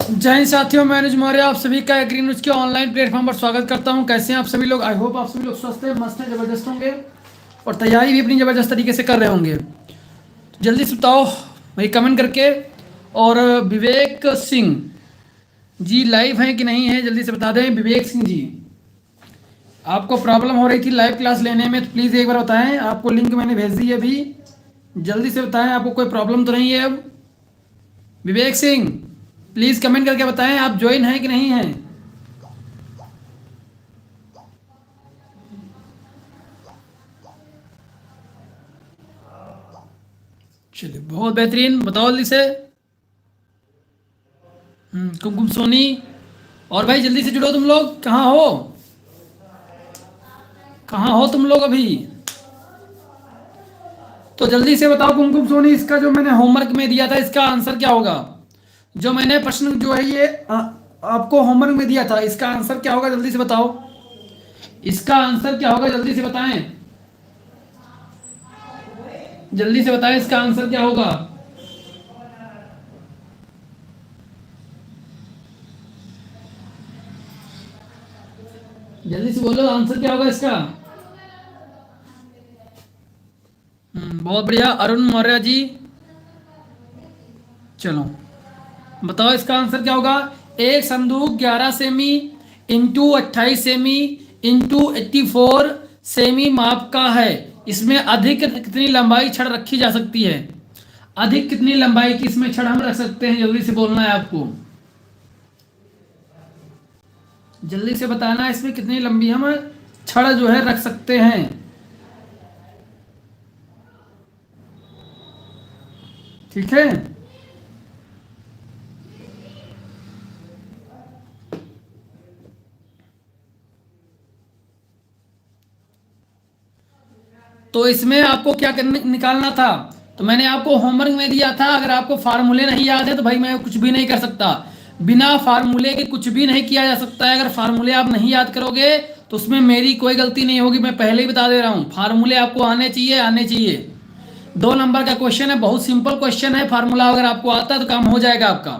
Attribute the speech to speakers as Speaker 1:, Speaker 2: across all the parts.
Speaker 1: जय हिंद साथियों, मैं अनुज मौर्य आप सभी का एग्री न्यूज के ऑनलाइन प्लेटफॉर्म पर स्वागत करता हूं। कैसे हैं आप सभी लोग? आई होप आप सभी लोग स्वस्थ हैं, मस्त हैं, जबरदस्त होंगे और तैयारी भी अपनी जबरदस्त तरीके से कर रहे होंगे। तो जल्दी से बताओ भाई कमेंट करके। और विवेक सिंह जी लाइव हैं कि नहीं है, जल्दी से बता दें। विवेक सिंह जी, आपको प्रॉब्लम हो रही थी लाइव क्लास लेने में तो प्लीज़ एक बार बताएं। आपको लिंक मैंने भेज दी है अभी, जल्दी से बताएं आपको कोई प्रॉब्लम तो नहीं है अब। विवेक सिंह प्लीज़ कमेंट करके बताएं आप ज्वाइन हैं कि नहीं हैं। चलिए बहुत बेहतरीन, बताओ जल्दी से। कुमकुम सोनी और भाई जल्दी से जुड़ो। तुम लोग कहाँ हो? कहाँ हो तुम लोग अभी? तो जल्दी से बताओ कुमकुम सोनी, इसका जो मैंने होमवर्क में दिया था इसका आंसर क्या होगा? जो मैंने प्रश्न जो है ये आपको होमवर्क में दिया था, इसका आंसर क्या होगा? जल्दी से बताओ, इसका आंसर क्या होगा? जल्दी से बताएं, जल्दी से बताएं इसका आंसर क्या होगा। जल्दी से बोलो आंसर क्या होगा इसका। बहुत बढ़िया अरुण मौर्य जी, चलो बताओ इसका आंसर क्या होगा। एक संदूक 11 semi into 28 semi into 84 semi माप का है। इसमें अधिक कितनी लंबाई छड़ रखी जा सकती है? अधिक कितनी लंबाई की इसमें छड़ हम रख सकते हैं? जल्दी से बोलना है आपको, जल्दी से बताना है इसमें कितनी लंबी हम छड़ जो है रख सकते हैं। ठीक है, तो इसमें आपको क्या करने निकालना था? तो मैंने आपको होमवर्क में दिया था। अगर आपको फार्मूले नहीं याद है तो भाई मैं कुछ भी नहीं कर सकता, बिना फार्मूले के कुछ भी नहीं किया जा सकता है। अगर फार्मूले आप नहीं याद करोगे तो उसमें मेरी कोई गलती नहीं होगी, मैं पहले ही बता दे रहा हूँ। फार्मूले आपको आने चाहिए, आने चाहिए। 2 नंबर का क्वेश्चन है, बहुत सिंपल क्वेश्चन है। फार्मूला अगर आपको आता है तो काम हो जाएगा आपका।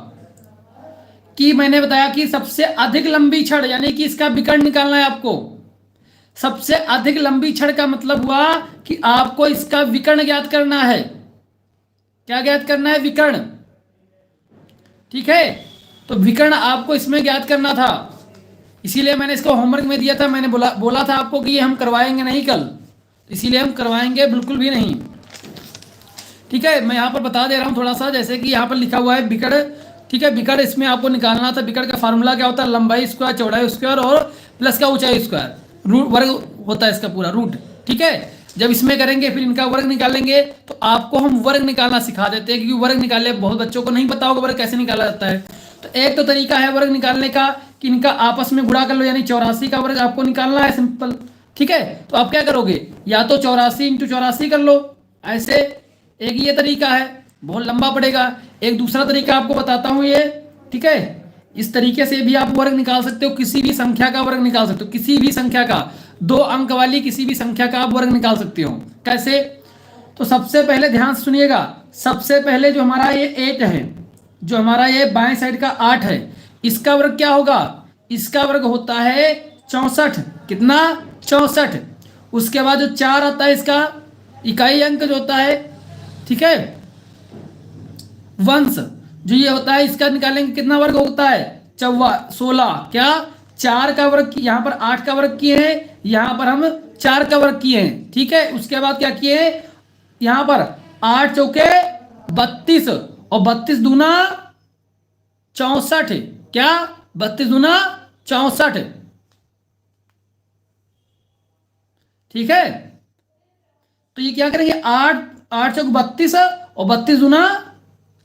Speaker 1: कि मैंने बताया कि सबसे अधिक लंबी छड़, यानी कि इसका विकर्ण निकालना है आपको। सबसे अधिक लंबी छड़ का मतलब हुआ कि आपको इसका विकर्ण ज्ञात करना है। क्या ज्ञात करना है? विकर्ण। ठीक है, तो विकर्ण आपको इसमें ज्ञात करना था, इसीलिए मैंने इसको होमवर्क में दिया था। मैंने बोला था आपको कि ये हम करवाएंगे नहीं कल, इसीलिए हम करवाएंगे बिल्कुल भी नहीं। ठीक है, मैं यहाँ पर बता दे रहा हूँ थोड़ा सा, जैसे कि यहाँ पर लिखा हुआ है विकर्ण। ठीक है, विकर्ण इसमें आपको निकालना था। विकर्ण का फार्मूला क्या होता है? लंबाई स्क्वायर चौड़ाई स्क्वायर और प्लस का ऊंचाई स्क्वायर, रूट वर्ग होता है इसका पूरा रूट। ठीक है, जब इसमें करेंगे फिर इनका वर्ग निकालेंगे, तो आपको हम वर्ग निकालना सिखा देते हैं, क्योंकि वर्ग निकालने बहुत बच्चों को नहीं पता होगा वर्ग कैसे निकाला जाता है। तो एक तो तरीका है वर्ग निकालने का कि इनका आपस में गुणा कर लो, यानी 84 का वर्ग आपको निकालना है, सिंपल। ठीक है, तो आप क्या करोगे? या तो 84 इंटू 84 कर लो, ऐसे एक ये तरीका है, बहुत लंबा पड़ेगा। एक दूसरा तरीका आपको बताता हूं ये। ठीक है, इस तरीके से भी आप वर्ग निकाल सकते हो, किसी भी संख्या का वर्ग निकाल सकते हो, किसी भी संख्या का, 2 अंक वाली किसी भी संख्या का आप वर्ग निकाल सकते हो। कैसे? तो सबसे पहले ध्यान से सुनिएगा। सबसे पहले जो हमारा ये 8 है, जो हमारा ये बाएं साइड का 8 है, इसका वर्ग क्या होगा? इसका वर्ग होता है 64। कितना? 64। उसके बाद जो 4 आता है, इसका इकाई अंक जो होता है, ठीक है, वंश जो ये होता है, इसका निकालेंगे कितना वर्ग होता है? 16। क्या? 4 का वर्ग, यहाँ पर 8 का वर्ग किए हैं, यहाँ पर हम 4 का वर्ग किए हैं। ठीक है, उसके बाद क्या किए? यहाँ पर 8 चौके 32 और 32 दूना 64। क्या? 32 दूना 64। ठीक है, तो ये क्या करेंगे? 8 चौक 32 और 32 दूना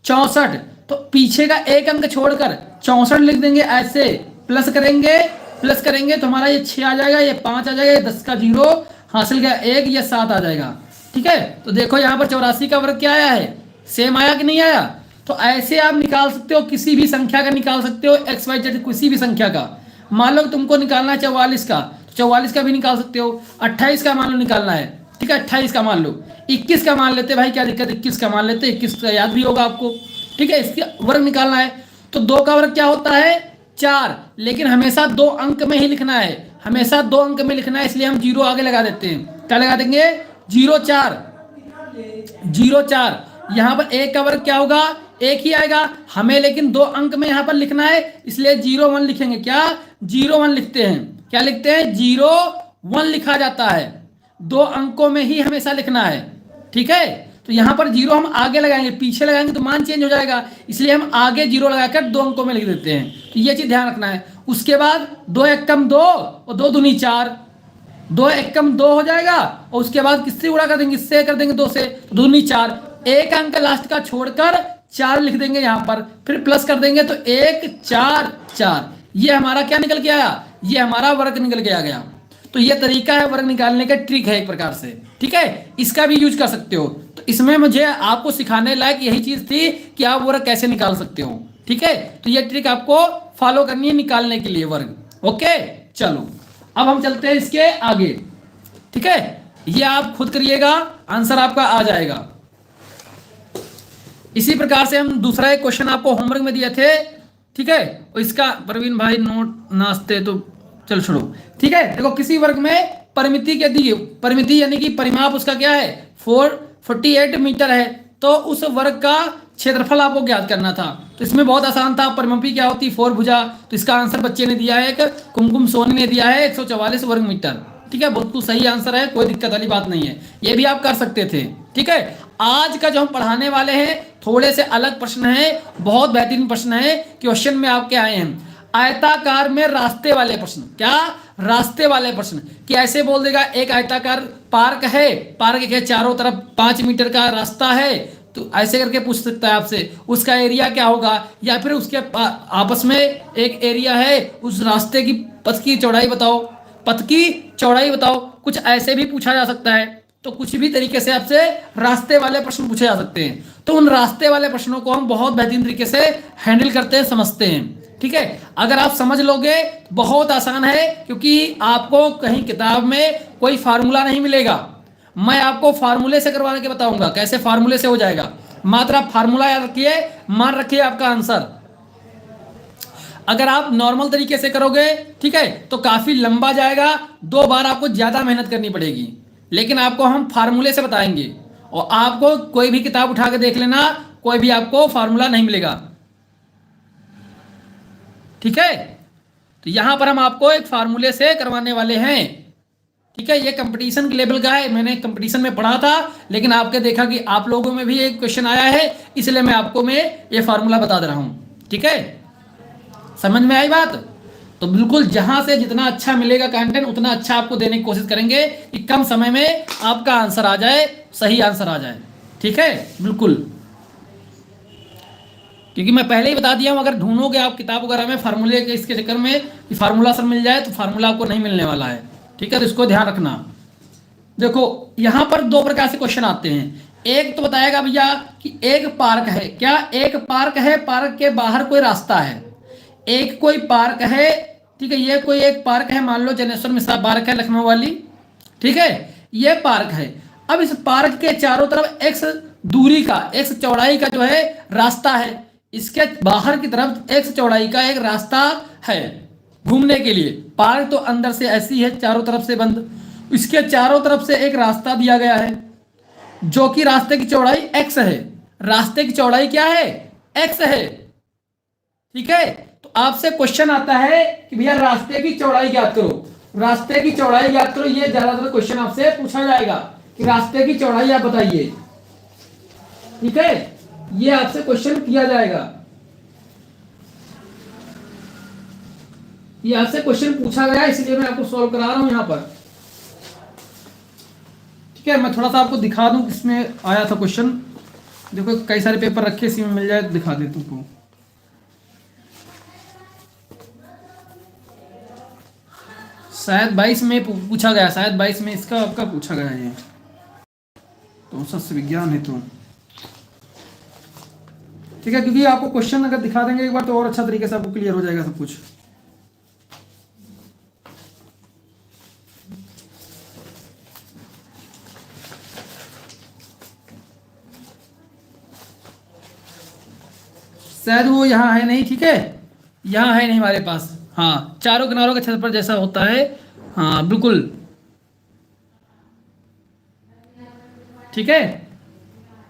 Speaker 1: 64। तो पीछे का एक अंक छोड़कर 64 लिख देंगे, ऐसे प्लस करेंगे, प्लस करेंगे तो हमारा ये 6 आ जाएगा, ये 5 आ जाएगा, ये 10 का 0 हासिल किया 1, ये 7 आ जाएगा। ठीक है, तो देखो यहाँ पर 84 का वर्ग क्या आया है? सेम आया कि नहीं आया? तो ऐसे आप निकाल सकते हो, किसी भी संख्या का निकाल सकते हो, एक्स वाई जेड किसी भी संख्या का। मान लो तुमको निकालना है 44 का, तो 44 का भी निकाल सकते हो। 28 का मान लो निकालना है, ठीक है, 28 का मान लो। 21 का मान लेते भाई, क्या दिक्कत, 21 का मान लेते, 21 का याद भी होगा आपको। ठीक है, इसका वर्ग निकालना है तो 2 का वर्ग क्या होता है 4, लेकिन हमेशा 2 अंक में ही लिखना है, हमेशा 2 अंक में लिखना है, इसलिए हम 0 आगे लगा देते हैं। क्या लगा देंगे 0 4, 0 4। यहाँ पर 1 का वर्ग क्या होगा 1 ही आएगा, हमें लेकिन 2 अंक में यहाँ पर लिखना है, इसलिए 0 1 लिखेंगे। क्या 0 1 लिखते हैं, क्या लिखते हैं 0 1 लिखा जाता है, 2 अंकों में ही हमेशा लिखना है। ठीक है, तो यहाँ पर 0 हम आगे लगाएंगे, पीछे लगाएंगे तो मान चेंज हो जाएगा, इसलिए हम आगे 0 लगाकर 2 अंकों में लिख देते हैं। तो ये चीज ध्यान रखना है। उसके बाद 2 एकम 2 और 2 दूनी 4, 2 एकम 2 हो जाएगा, और उसके बाद किससे गुणा कर देंगे, इससे कर देंगे 2 से, तो 2 दूनी 4, एक अंक लास्ट का छोड़कर 4 लिख देंगे यहाँ पर, फिर प्लस कर देंगे तो 1 4 4। ये हमारा क्या निकल के आया, ये हमारा वर्ग निकल के आ गया। तो ये तरीका है वर्ग निकालने का, ट्रिक है एक प्रकार से। ठीक है, इसका भी यूज कर सकते हो। तो इसमें मुझे आपको सिखाने लायक यही चीज थी कि आप वर्ग कैसे निकाल सकते हो। ठीक है, तो ये ट्रिक आपको फॉलो करनी है निकालने के लिए वर्ग। ओके, चलो अब हम चलते हैं इसके आगे। ठीक है, ये आप खुद करिएगा, आंसर आपका आ जाएगा। इसी प्रकार से हम दूसरा एक क्वेश्चन आपको होमवर्क में दिए थे। ठीक है, और इसका प्रवीण भाई नोट नाचते तो चल छोड़ो। ठीक है, देखो किसी वर्ग में परिमिति के दी, परिमिति यानी कि परिमाप उसका क्या है 448 मीटर है, तो उस वर्ग का क्षेत्रफल आपको ज्ञात करना था। तो इसमें बहुत आसान था, परिमिति क्या होती 4 भुजा, तो इसका आंसर बच्चे ने दिया है, एक कुमकुम सोनी ने दिया है 144 वर्ग मीटर। ठीक है, बिल्कुल सही आंसर है, कोई दिक्कत वाली बात नहीं है, ये भी आप कर सकते थे। ठीक है, आज का जो हम पढ़ाने वाले हैं थोड़े से अलग प्रश्न है, बहुत बेहतरीन प्रश्न है, क्वेश्चन में आपके आए हैं आयताकार में रास्ते वाले प्रश्न। क्या रास्ते वाले प्रश्न, कि ऐसे बोल देगा एक आयताकार पार्क है, पार्क के चारों तरफ 5 मीटर का रास्ता है, तो ऐसे करके पूछ सकता है आपसे उसका एरिया क्या होगा, या फिर उसके आपस में एक एरिया है, उस रास्ते की पथ की चौड़ाई बताओ, पथ की चौड़ाई बताओ, कुछ ऐसे भी पूछा जा सकता है। तो कुछ भी तरीके से आपसे रास्ते वाले प्रश्न पूछे जा सकते हैं। तो उन रास्ते वाले प्रश्नों को हम बहुत बेहतरीन तरीके से हैंडल करते हैं, समझते हैं। ठीक है, अगर आप समझ लोगे बहुत आसान है, क्योंकि आपको कहीं किताब में कोई फार्मूला नहीं मिलेगा, मैं आपको फार्मूले से करवा के बताऊंगा कैसे फार्मूले से हो जाएगा। मात्र आप फार्मूला याद रखिए, मान रखिए आपका आंसर। अगर आप नॉर्मल तरीके से करोगे ठीक है तो काफी लंबा जाएगा, 2 बार आपको ज्यादा मेहनत करनी पड़ेगी, लेकिन आपको हम फार्मूले से बताएंगे। और आपको कोई भी किताब उठा के देख लेना, कोई भी आपको फार्मूला नहीं मिलेगा। ठीक है, तो यहां पर हम आपको एक फार्मूले से करवाने वाले हैं। ठीक है, ये कंपटीशन के लेवल का है, मैंने कंपटीशन में पढ़ा था, लेकिन आपके देखा कि आप लोगों में भी एक क्वेश्चन आया है, इसलिए मैं आपको ये फार्मूला बता दे रहा हूं। ठीक है, समझ में आई बात? तो बिल्कुल जहां से जितना अच्छा मिलेगा कंटेंट उतना अच्छा आपको देने की कोशिश करेंगे कि कम समय में आपका आंसर आ जाए, सही आंसर आ जाए। ठीक है, बिल्कुल, क्योंकि मैं पहले ही बता दिया हूं, अगर ढूंढोगे आप किताब वगैरह में फार्मूले के इसके चक्कर में कि फार्मूला सर मिल जाए, तो फार्मूला आपको नहीं मिलने वाला है। ठीक है, तो इसको ध्यान रखना। देखो यहां पर 2 प्रकार से क्वेश्चन आते हैं। एक तो बताएगा भैया कि एक पार्क है, क्या एक पार्क है, पार्क के बाहर कोई रास्ता है, एक कोई पार्क है। ठीक है, ये कोई एक पार्क है, मान लो जनेश्वर मिश्रा पार्क है लखनऊ वाली। ठीक है, ये पार्क है। अब इस पार्क के चारों तरफ x दूरी का, x चौड़ाई का जो है रास्ता है, इसके बाहर की तरफ x चौड़ाई का एक रास्ता है घूमने के लिए। पार्क तो अंदर से ऐसी है, चारों तरफ से बंद, इसके चारों तरफ से एक रास्ता दिया गया है जो कि रास्ते की चौड़ाई x है। रास्ते की चौड़ाई क्या है, x है। ठीक है, तो आपसे क्वेश्चन आता है कि भैया रास्ते की चौड़ाई ज्ञात करो, रास्ते की चौड़ाई ज्ञात करो। ये ज्यादातर क्वेश्चन आपसे पूछा जाएगा कि रास्ते की चौड़ाई आप बताइए। ठीक है, ये आपसे क्वेश्चन किया जाएगा, ये आपसे क्वेश्चन पूछा गया, इसलिए मैं आपको सॉल्व करा रहा हूं यहां पर। ठीक है, मैं थोड़ा सा आपको दिखा दूं किसमें आया था क्वेश्चन। देखो कई सारे पेपर रखे, इसी में मिल जाए तो दिखा दे तुमको। शायद 22 में पूछा गया, शायद 22 में इसका आपका पूछा गया ये, तो सस्य विज्ञान है तो। ठीक है, क्योंकि आपको क्वेश्चन अगर दिखा देंगे एक बार तो और अच्छा तरीके से आपको क्लियर हो जाएगा सब कुछ। शायद वो यहाँ है नहीं, ठीक है, यहाँ है नहीं हमारे पास। हाँ, चारों किनारों के क्षेत्रफल जैसा होता है, हाँ बिल्कुल, ठीक है।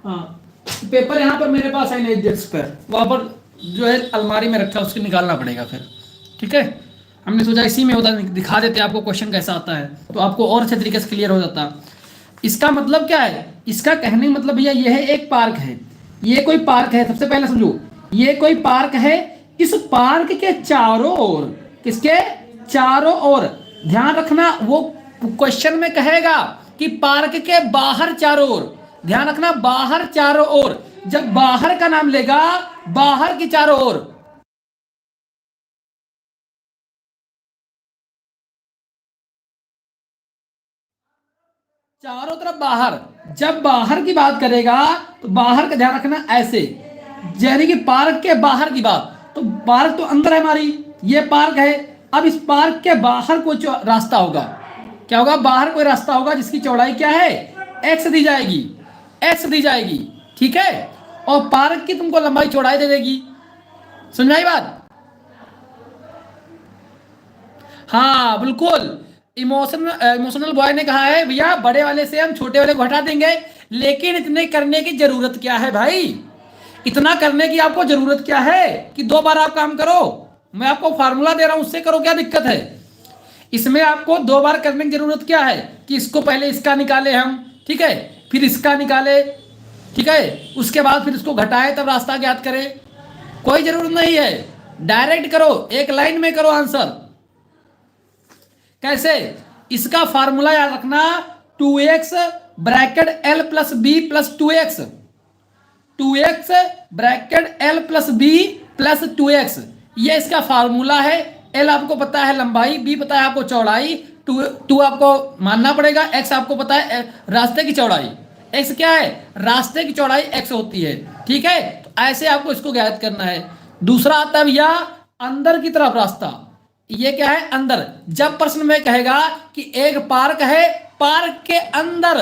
Speaker 1: हाँ, पेपर यहाँ पर मेरे पास है नहीं डेस्क पर, वहाँ पर जो है अलमारी में रखा है, उसको निकालना पड़ेगा फिर, ठीक है। हमने सोचा इसी में होता, दिखा देते आपको क्वेश्चन कैसा आता है, तो आपको और अच्छे तरीके से क्लियर हो जाता। इसका मतलब क्या है, इसका कहने का मतलब भैया ये है एक पार्क है, ये कोई पार्क है, सबसे पहले समझो, ये कोई पार्क है, इस पार्क के चारों ओर, किसके चारों ओर, ध्यान रखना वो क्वेश्चन में कहेगा कि पार्क के बाहर चारों ओर, ध्यान रखना बाहर चारों ओर, जब बाहर का नाम लेगा, बाहर की चारों ओर, चारों तरफ बाहर, जब बाहर की बात करेगा तो बाहर का ध्यान रखना ऐसे, यानी कि पार्क के बाहर की बात, तो पार्क तो अंदर है हमारी, ये पार्क है, अब इस पार्क के बाहर कोई रास्ता होगा, क्या होगा, बाहर कोई रास्ता होगा जिसकी चौड़ाई क्या है, एक्स दी जाएगी, एक्स दी जाएगी, ठीक है, और पार्क की तुमको लंबाई चौड़ाई दे देगी। समझ आई बात? हाँ बिल्कुल, इमोशनल बॉय ने कहा है भैया बड़े वाले से हम छोटे वाले को हटा देंगे, लेकिन इतने करने की जरूरत क्या है भाई, इतना करने की आपको जरूरत क्या है कि 2 बार आप काम करो, मैं आपको फार्मूला दे रहा हूं उससे करो, क्या दिक्कत है इसमें, आपको 2 बार करने की जरूरत क्या है कि इसको पहले इसका निकाले हम, ठीक है, फिर इसका निकाले, ठीक है, उसके बाद फिर इसको घटाए तब रास्ता ज्ञात करें, कोई जरूरत नहीं है, डायरेक्ट करो, एक लाइन में करो आंसर। कैसे, इसका फार्मूला याद रखना, 2x bracket l plus B plus 2x, 2x bracket l plus B plus 2x, ये इसका फार्मूला है। l आपको पता है लंबाई, b पता है आपको चौड़ाई, 2 आपको मानना पड़ेगा, x आपको पता है रास्ते की चौड़ाई, x क्या है, रास्ते की चौड़ाई x होती है, ठीक है, तो ऐसे आपको इसको ज्ञात करना है। दूसरा आता है भैया अंदर की तरफ रास्ता, ये क्या है, अंदर, जब प्रश्न में कहेगा कि एक पार्क है, पार्क के अंदर,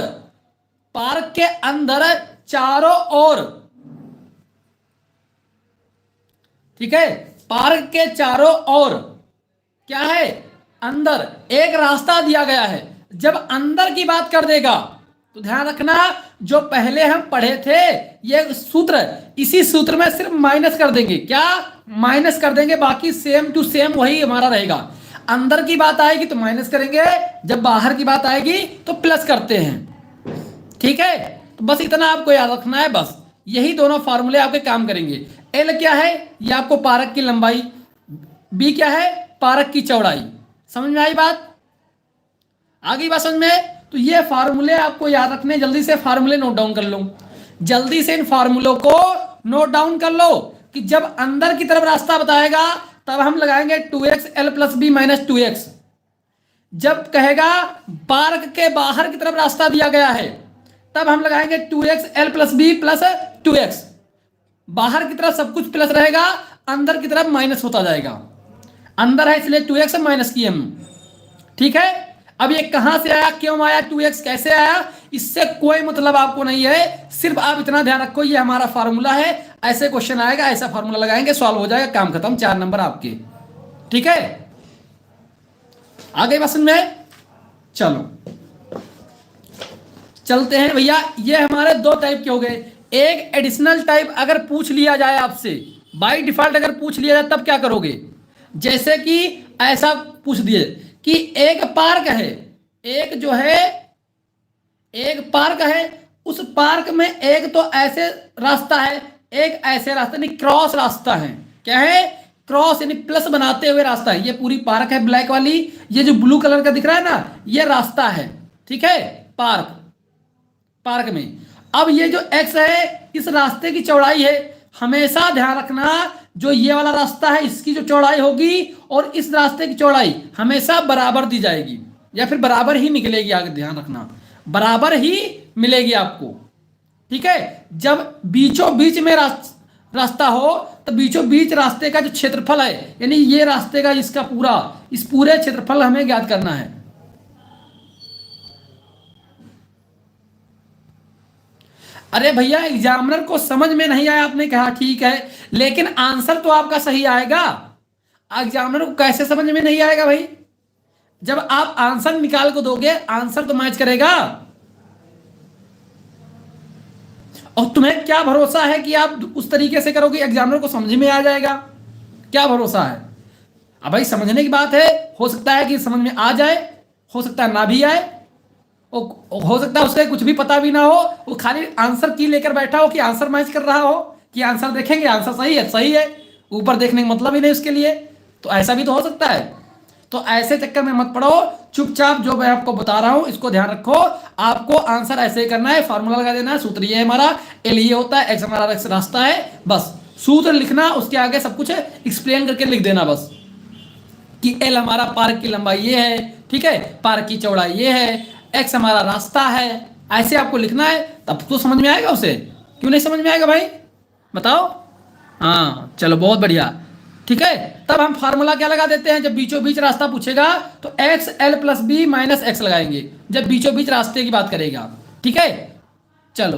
Speaker 1: पार्क के अंदर चारों ओर, ठीक है, पार्क के चारों ओर क्या है, अंदर एक रास्ता दिया गया है, जब अंदर की बात कर देगा तो ध्यान रखना जो पहले हम पढ़े थे ये सूत्र, इसी सूत्र में सिर्फ माइनस कर देंगे, क्या माइनस कर देंगे, बाकी सेम टू सेम वही हमारा रहेगा, अंदर की बात आएगी तो माइनस करेंगे, जब बाहर की बात आएगी तो प्लस करते हैं, ठीक है, तो बस इतना आपको याद रखना है, बस यही दोनों फार्मूले आपके काम करेंगे। एल क्या है, ये आपको पार्क की लंबाई, बी क्या है, पार्क की चौड़ाई, समझ में आई बात, आ गई बात समझ में, तो ये फार्मूले आपको याद रखने, जल्दी से फार्मूले नोट डाउन कर लो, जल्दी से इन फार्मूलों को नोट डाउन कर लो कि जब अंदर की तरफ रास्ता बताएगा तब हम लगाएंगे 2x l plus B minus 2x, जब कहेगा पार्क के बाहर की तरफ रास्ता दिया गया है तब हम लगाएंगे 2x l plus B plus 2x, बाहर की तरफ सब कुछ प्लस रहेगा, अंदर की तरफ माइनस होता जाएगा, अंदर है इसलिए 2x माइनस की हम, ठीक है। अब ये कहां से आया, क्यों आया, 2x कैसे आया, इससे कोई मतलब आपको नहीं है, सिर्फ आप इतना ध्यान रखो ये हमारा फार्मूला है, ऐसे क्वेश्चन आएगा, ऐसा फार्मूला लगाएंगे, सॉल्व हो जाएगा, काम खत्म, 4 नंबर आपके, ठीक है। आगे बस में चलो चलते हैं भैया, ये हमारे 2 टाइप के हो गए, एक एडिशनल टाइप अगर पूछ लिया जाए आपसे, बाय डिफॉल्ट अगर पूछ लिया जाए तब क्या करोगे, जैसे कि ऐसा पूछ दिए कि एक पार्क है, एक जो है एक पार्क है, उस पार्क में एक तो ऐसे रास्ता है, एक ऐसे रास्ता, यानी क्रॉस रास्ता है, क्या है, क्रॉस यानी प्लस बनाते हुए रास्ता है, ये पूरी पार्क है ब्लैक वाली, ये जो ब्लू कलर का दिख रहा है ना ये रास्ता है, ठीक है, पार्क, पार्क में, अब ये जो एक्स है इस रास्ते की चौड़ाई है, हमेशा ध्यान रखना जो ये वाला रास्ता है इसकी जो चौड़ाई होगी और इस रास्ते की चौड़ाई हमेशा बराबर दी जाएगी या फिर बराबर ही निकलेगी, आगे ध्यान रखना बराबर ही मिलेगी आपको, ठीक है। जब बीचों बीच में रास्ता हो तो बीचों बीच रास्ते का जो क्षेत्रफल है, यानी ये रास्ते का इसका पूरा, इस पूरे क्षेत्रफल हमें ज्ञात करना है। अरे भैया एग्जामिनर को समझ में नहीं आया, आपने कहा ठीक है, लेकिन आंसर तो आपका सही आएगा। एग्जामिनर को कैसे समझ में नहीं आएगा भाई? जब आप आंसर निकाल को दोगे, आंसर तो मैच करेगा। और तुम्हें क्या भरोसा है कि आप उस तरीके से करोगे एग्जामिनर को समझ में आ जाएगा? क्या भरोसा है? अब भाई समझने की बात है, हो सकता है कि समझ में आ जाए, हो सकता है ना भी आए, हो सकता है उसके कुछ भी पता भी ना हो, वो खाली आंसर की लेकर बैठा हो कि आंसर मैच कर रहा हो, कि आंसर देखेंगे आंसर सही है, सही है, ऊपर देखने का मतलब ही नहीं उसके लिए। तो ऐसा भी तो हो सकता है। तो ऐसे चक्कर में मत पड़ो, चुपचाप जो मैं आपको बता रहा हूं इसको ध्यान रखो। आपको आंसर ऐसे ही करना है, फॉर्मूला लगा देना है, सूत्र ये है हमारा, एल ये होता है, एक्स हमारा रास्ता है, बस सूत्र लिखना, उसके आगे सब कुछ एक्सप्लेन करके लिख देना बस, कि एल हमारा पार्क की लंबाई ये है, ठीक है, पार्क की चौड़ाई ये है, एक्स हमारा रास्ता है, ऐसे आपको लिखना है, तब तो समझ में आएगा उसे। क्यों नहीं समझ में आएगा भाई, बताओ? हाँ चलो बहुत बढ़िया, ठीक है। तब हम फार्मूला क्या लगा देते हैं, जब बीचों बीच रास्ता पूछेगा तो X L plus B minus X लगाएंगे, जब बीचों बीच रास्ते की बात करेगा, ठीक है। चलो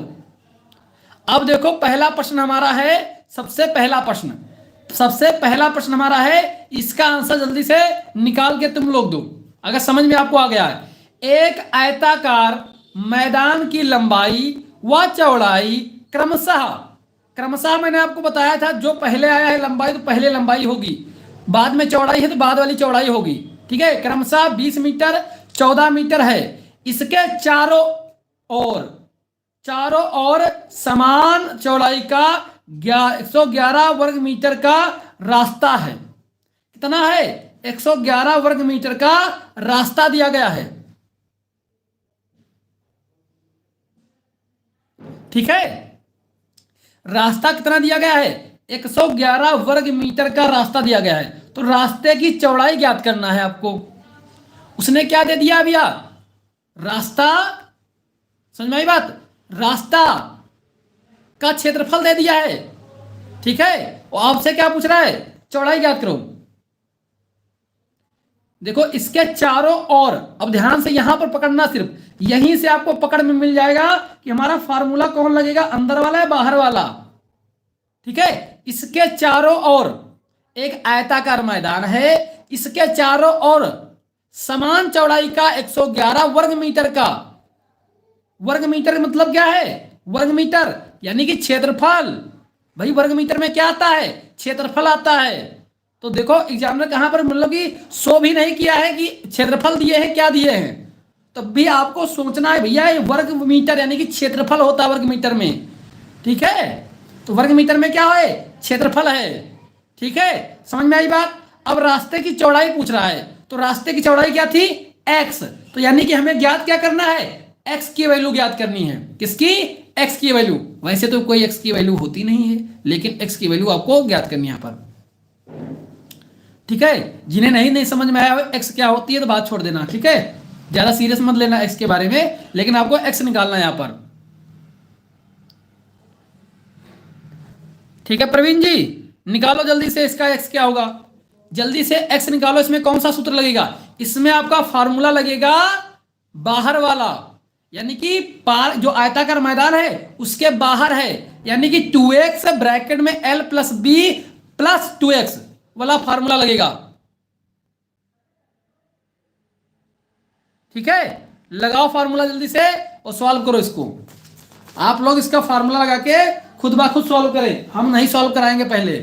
Speaker 1: अब देखो पहला प्रश्न हमारा है, सबसे पहला प्रश्न हमारा है, इसका आंसर जल्दी से निकाल के तुम लोग दो, अगर समझ में आपको आ गया है। एक आयताकार मैदान की लंबाई व चौड़ाई क्रमशः मैंने आपको बताया था, जो पहले आया है लंबाई तो पहले लंबाई होगी, बाद में चौड़ाई है तो बाद वाली चौड़ाई होगी, ठीक है। क्रमशः 20 मीटर 14 मीटर है, इसके चारों ओर समान चौड़ाई का 111 वर्ग मीटर का रास्ता है। कितना है? 111 वर्ग मीटर का रास्ता दिया गया है, ठीक है। रास्ता कितना दिया गया है? 111 वर्ग मीटर का रास्ता दिया गया है। तो रास्ते की चौड़ाई ज्ञात करना है आपको। उसने क्या दे दिया भैया? रास्ता, समझ में आई बात? रास्ता का क्षेत्रफल दे दिया है, ठीक है। और आपसे क्या पूछ रहा है? चौड़ाई ज्ञात करो। देखो इसके चारों ओर, अब ध्यान से यहां पर पकड़ना, सिर्फ यहीं से आपको पकड़ में मिल जाएगा कि हमारा फार्मूला कौन लगेगा, अंदर वाला है बाहर वाला, ठीक है। इसके चारों ओर एक आयताकार मैदान है, इसके चारों ओर समान चौड़ाई का 111 वर्ग मीटर का, वर्ग मीटर का मतलब क्या है? वर्ग मीटर यानी कि क्षेत्रफल। भाई वर्ग मीटर में क्या आता है? क्षेत्रफल आता है। तो देखो एग्जामिनर कहां पर मतलब कि शो भी नहीं किया है कि क्षेत्रफल दिए हैं, क्या दिए हैं, तब भी आपको सोचना है भैया ये वर्ग मीटर यानी कि क्षेत्रफल होता है वर्ग मीटर में, ठीक है। तो वर्ग मीटर में क्या है? क्षेत्रफल है, ठीक है। समझ में आई बात? अब रास्ते की चौड़ाई पूछ रहा है, तो रास्ते की चौड़ाई क्या थी? x। तो यानी कि हमें ज्ञात क्या करना है? x की वैल्यू ज्ञात करनी है। किसकी? x की वैल्यू। वैसे तो कोई x की वैल्यू होती नहीं है, लेकिन x की वैल्यू आपको ज्ञात करनी है यहाँ पर, ठीक है। जिन्हें नहीं समझ में आया x क्या होती है तो बात छोड़ देना, ठीक है, ज्यादा सीरियस मत लेना x के बारे में, लेकिन आपको x निकालना है यहां पर, ठीक है। प्रवीण जी निकालो जल्दी से इसका x क्या होगा, जल्दी से x निकालो। इसमें कौन सा सूत्र लगेगा? इसमें आपका फार्मूला लगेगा बाहर वाला, यानी कि पार जो आयताकार मैदान है उसके बाहर है, यानी कि 2x ब्रैकेट में l plus B plus 2x वाला फार्मूला लगेगा, ठीक है। लगाओ फार्मूला जल्दी से और सॉल्व करो इसको। आप लोग इसका फार्मूला लगा के खुद ब खुद सॉल्व करें, हम नहीं सॉल्व कराएंगे। पहले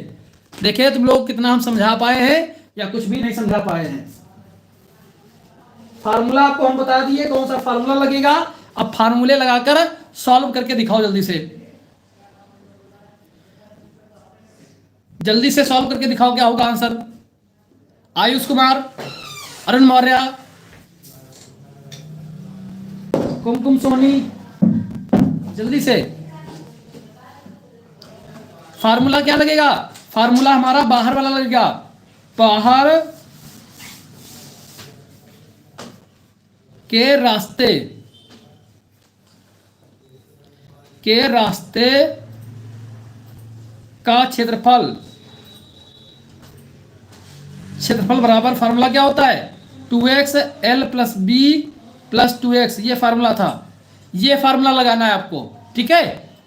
Speaker 1: देखिए तुम लोग कितना हम समझा पाए हैं या कुछ भी नहीं समझा पाए हैं। फार्मूला आपको हम बता दिए कौन सा फार्मूला लगेगा, अब फार्मूले लगाकर सॉल्व करके दिखाओ जल्दी से, जल्दी से सॉल्व करके दिखाओ क्या होगा आंसर। आयुष कुमार, अरुण मौर्य, कुमकुम सोनी, जल्दी से। फार्मूला क्या लगेगा? फार्मूला हमारा बाहर वाला लगेगा, बाहर के रास्ते का क्षेत्रफल बराबर, फार्मूला क्या होता है? 2x l plus B plus 2x, ये फार्मूला था, ये फार्मूला लगाना है आपको, ठीक है।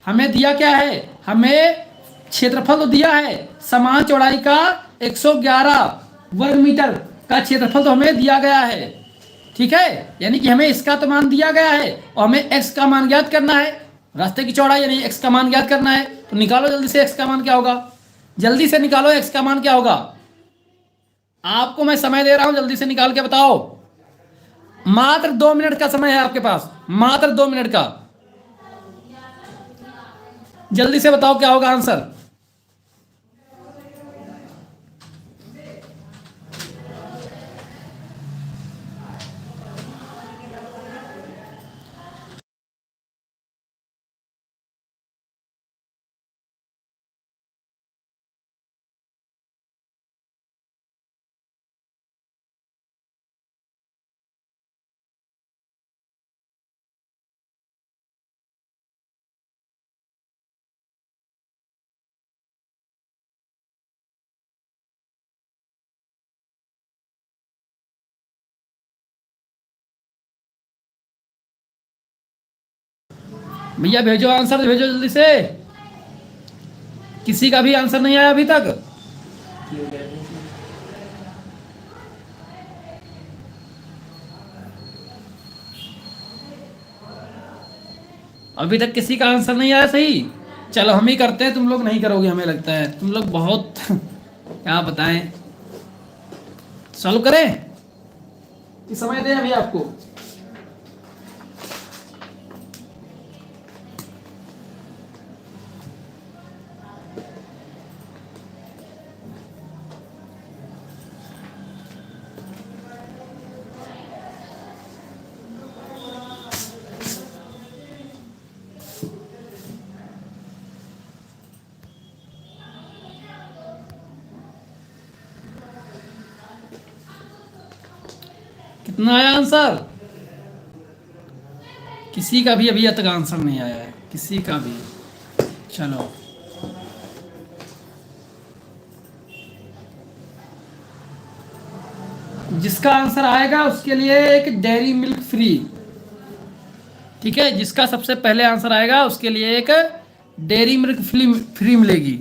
Speaker 1: हमें दिया क्या है, हमें क्षेत्रफल तो दिया है, समान चौड़ाई का 111 वर्ग मीटर का क्षेत्रफल तो हमें दिया गया है। ठीक है, यानी कि हमें इसका तो मान दिया गया है और हमें एक्स का मान ज्ञात करना है, रास्ते की चौड़ाई यानी एक्स का मान ज्ञात करना है। तो निकालो जल्दी से एक्स का मान क्या होगा, जल्दी से निकालो एक्स का मान क्या होगा। आपको मैं समय दे रहा हूं, जल्दी से निकाल के बताओ। मात्र 2 मिनट का समय है आपके पास, मात्र 2 मिनट का। जल्दी से बताओ क्या होगा आंसर। भैया भेजो आंसर, भेजो जल्दी से। किसी का भी आंसर नहीं आया अभी तक। अभी तक किसी का आंसर नहीं आया सही। चलो हम ही करते हैं, तुम लोग नहीं करोगे हमें लगता है, तुम लोग बहुत क्या बताएं। सॉल्व करें कि समय दें अभी आपको। कितना आया आंसर? किसी का भी अभी तक आंसर नहीं आया है, किसी का भी। चलो जिसका आंसर आएगा उसके लिए एक डेयरी मिल्क फ्री। ठीक है, जिसका सबसे पहले आंसर आएगा उसके लिए एक डेयरी मिल्क फ्री मिलेगी।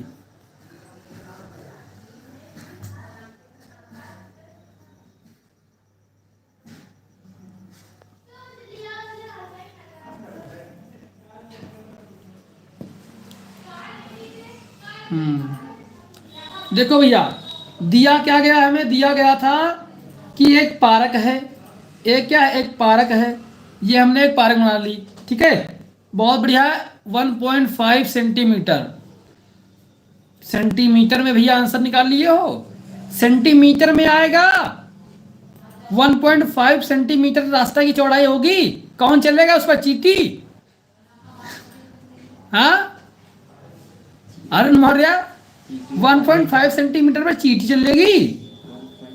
Speaker 1: देखो भैया, दिया क्या गया, हमें दिया गया था कि एक पार्क है, एक क्या है, एक पार्क है। ये हमने एक पार्क बना ली। ठीक है, बहुत बढ़िया है। 1.5 सेंटीमीटर, सेंटीमीटर में भैया आंसर निकाल लिए हो, सेंटीमीटर में आएगा। 1.5 सेंटीमीटर रास्ता की चौड़ाई होगी, कौन चलेगा उस पर, चींटी? हाँ अरुण मौर्य, 1.5 सेंटीमीटर पर चींटी चलेगी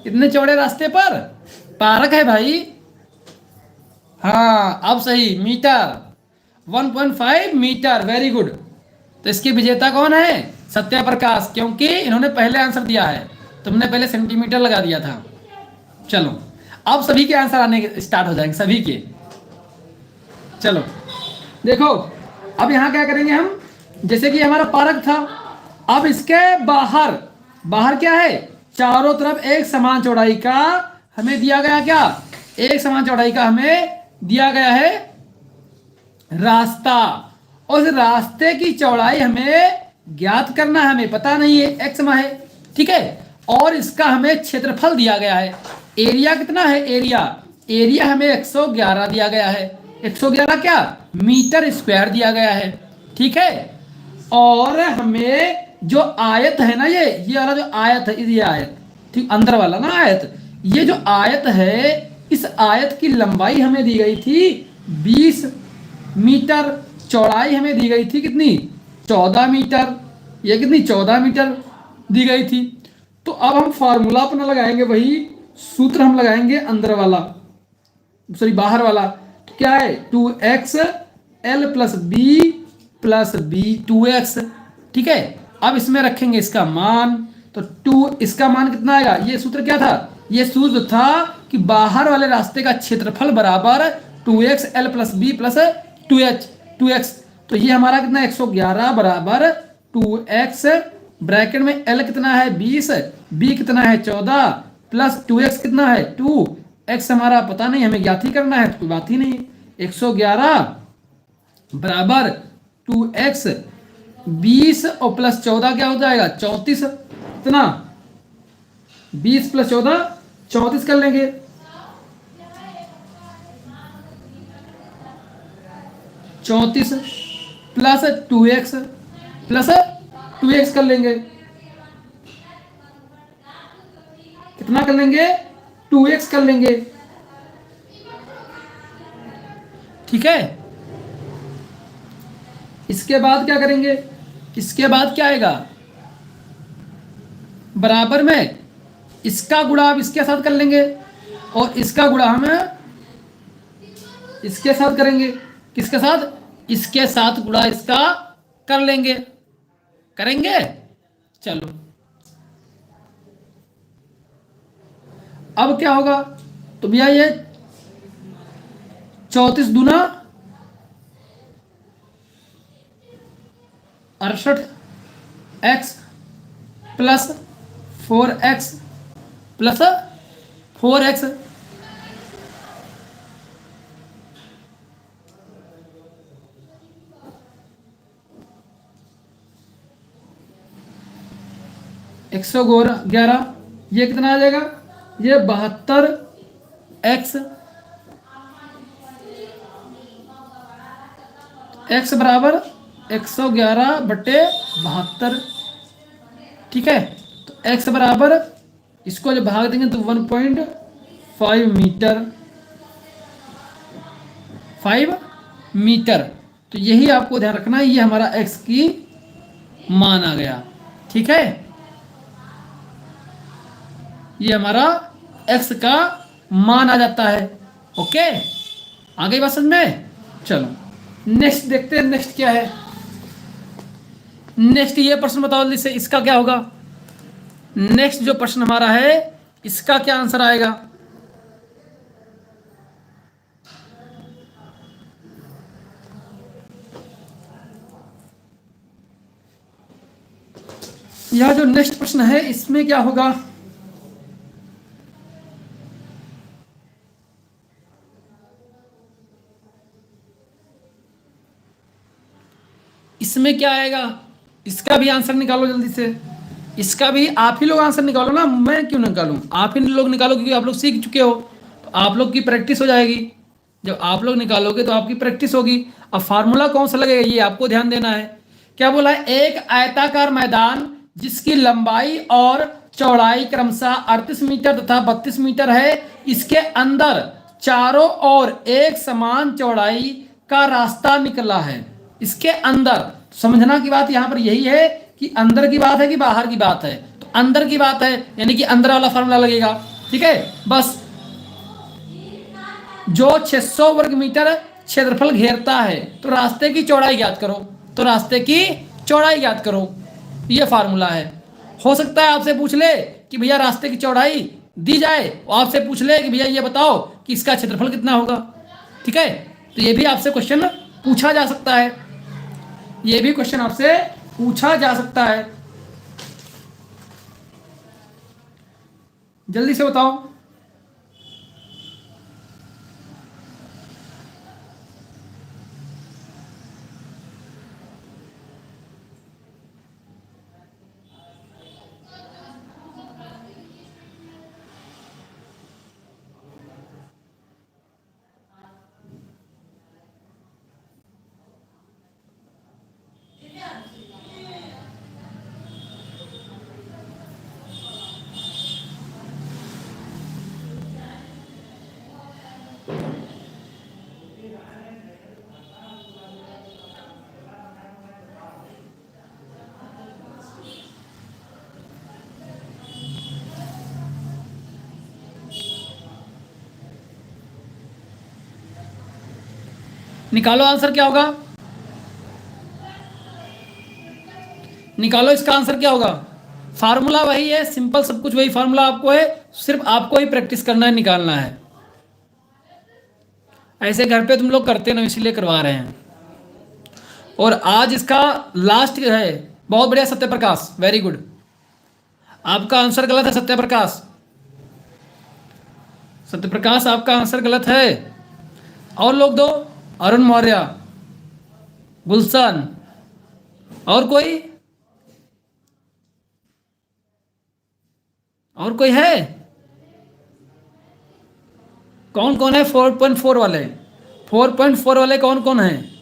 Speaker 1: इतने चौड़े रास्ते पर? पार्क है भाई। हाँ अब सही, मीटर, 1.5 मीटर, वेरी गुड। तो इसके विजेता कौन है? सत्या प्रकाश, क्योंकि इन्होंने पहले आंसर दिया है, तुमने पहले सेंटीमीटर लगा दिया था। चलो अब सभी के आंसर आने स्टार्ट हो जाएंगे, सभी के। चलो देखो, अब यहाँ क्या करेंगे हम, जैसे कि हमारा पार्क था, अब इसके बाहर, बाहर क्या है, चारों तरफ एक समान चौड़ाई का हमें दिया गया, क्या, एक समान चौड़ाई का हमें दिया गया है रास्ता। उस रास्ते की चौड़ाई हमें ज्ञात करना है, हमें पता नहीं है, एक्स में है। ठीक है, और इसका हमें क्षेत्रफल दिया गया है। एरिया कितना है, एरिया, एरिया हमें 111 दिया गया है। 111 क्या, मीटर स्क्वायर दिया गया है। ठीक है, और हमें जो आयत है ना, ये वाला जो आयत है, ये आयत, ठीक, अंदर वाला ना आयत, ये जो आयत है, इस आयत की लंबाई हमें दी गई थी 20 मीटर, चौड़ाई हमें दी गई थी कितनी, 14 मीटर। ये कितनी, 14 मीटर दी गई थी। तो अब हम फार्मूला अपना लगाएंगे, वही सूत्र हम लगाएंगे अंदर वाला, सॉरी बाहर वाला। तो क्या है, 2x l plus B 2x। ठीक है, अब इसमें रखेंगे इसका मान, तो 2, इसका मान कितना आएगा, ये सूत्र क्या था, ये सूत्र था कि बाहर वाले रास्ते का क्षेत्रफल बराबर 2x l plus B plus 2x। तो ये हमारा कितना 111 बराबर 2x, ब्रैकेट में l कितना है 20, b कितना है 14 प्लस 2x कितना है 2, x हमारा पता नहीं, हमें ज्ञात ही करना है तो कोई बात ही नहीं। 111 बराबर 2x, 20 और प्लस 14 क्या हो जाएगा 34, कितना 20 प्लस 14 34 कर लेंगे। चौंतीस प्लस 2x कर लेंगे, कितना कर लेंगे 2x कर लेंगे, ठीक है। इसके बाद क्या करेंगे, इसके बाद क्या आएगा, बराबर में इसका गुणा आप इसके साथ कर लेंगे और इसका गुणा हम इसके साथ करेंगे, किसके साथ, इसके साथ गुणा इसका कर लेंगे, करेंगे। चलो अब क्या होगा, तो भैया ये 34 दूना 68x plus 4x plus 4x, एक 111, ये कितना आ जाएगा, ये 72x, x बराबर 111/72, ठीक है। तो x बराबर इसको जब भाग देंगे तो 1.5 मीटर, 5 मीटर। तो यही आपको ध्यान रखना है, ये हमारा x की मान आ गया, ठीक है। ये हमारा x का मान आ जाता है, ओके। आ गई बात समझ में। चलो नेक्स्ट देखते हैं, नेक्स्ट क्या है। नेक्स्ट ये प्रश्न बताओ जल्दी से, इसका क्या होगा। नेक्स्ट जो प्रश्न हमारा है इसका क्या आंसर आएगा। यह जो नेक्स्ट प्रश्न है इसमें क्या होगा, इसमें क्या आएगा, इसका भी आंसर निकालो जल्दी से। इसका भी आप ही लोग आंसर निकालो ना, मैं क्यों निकालूं, आप ही लोग निकालो, क्योंकि आप लोग सीख चुके हो तो आप लोग की प्रैक्टिस हो जाएगी। जब आप लोग निकालोगे तो आपकी प्रैक्टिस होगी। अब फार्मूला कौन सा लगेगा ये आपको ध्यान देना है। क्या बोला है, एक आयताकार मैदान जिसकी लंबाई और चौड़ाई क्रमशः 38 मीटर तथा 32 मीटर है, इसके अंदर चारों ओर एक समान चौड़ाई का रास्ता निकला है। इसके अंदर समझना की बात यहां पर यही है कि अंदर की बात है कि बाहर की बात है। तो अंदर की बात है, यानी कि अंदर वाला फार्मूला लगेगा, ठीक है। बस जो 600 वर्ग मीटर क्षेत्रफल घेरता है तो रास्ते की चौड़ाई ज्ञात करो, तो रास्ते की चौड़ाई ज्ञात करो, ये फार्मूला है। हो सकता है आपसे पूछ ले कि भैया रास्ते की चौड़ाई दी जाए, और आपसे पूछ ले कि भैया ये बताओ कि इसका क्षेत्रफल कितना होगा, ठीक है। तो ये भी आपसे क्वेश्चन पूछा जा सकता है, ये भी क्वेश्चन आपसे पूछा जा सकता है। जल्दी से बताओ। निकालो आंसर क्या होगा, निकालो इसका आंसर क्या होगा। फार्मूला वही है, सिंपल, सब कुछ वही फार्मूला आपको है, सिर्फ आपको ही प्रैक्टिस करना है, निकालना है। ऐसे घर पे तुम लोग करते ना, इसीलिए करवा रहे हैं। और आज इसका लास्ट है। बहुत बढ़िया सत्यप्रकाश, वेरी गुड। आपका आंसर गलत है सत्यप्रकाश। सत्यप्रकाश आपका आंसर गलत है। और लोग दो, अरुण मौर्य, गुलशन, और कोई, और कोई है? कौन कौन है 4.4 वाले? 4.4 वाले कौन कौन है?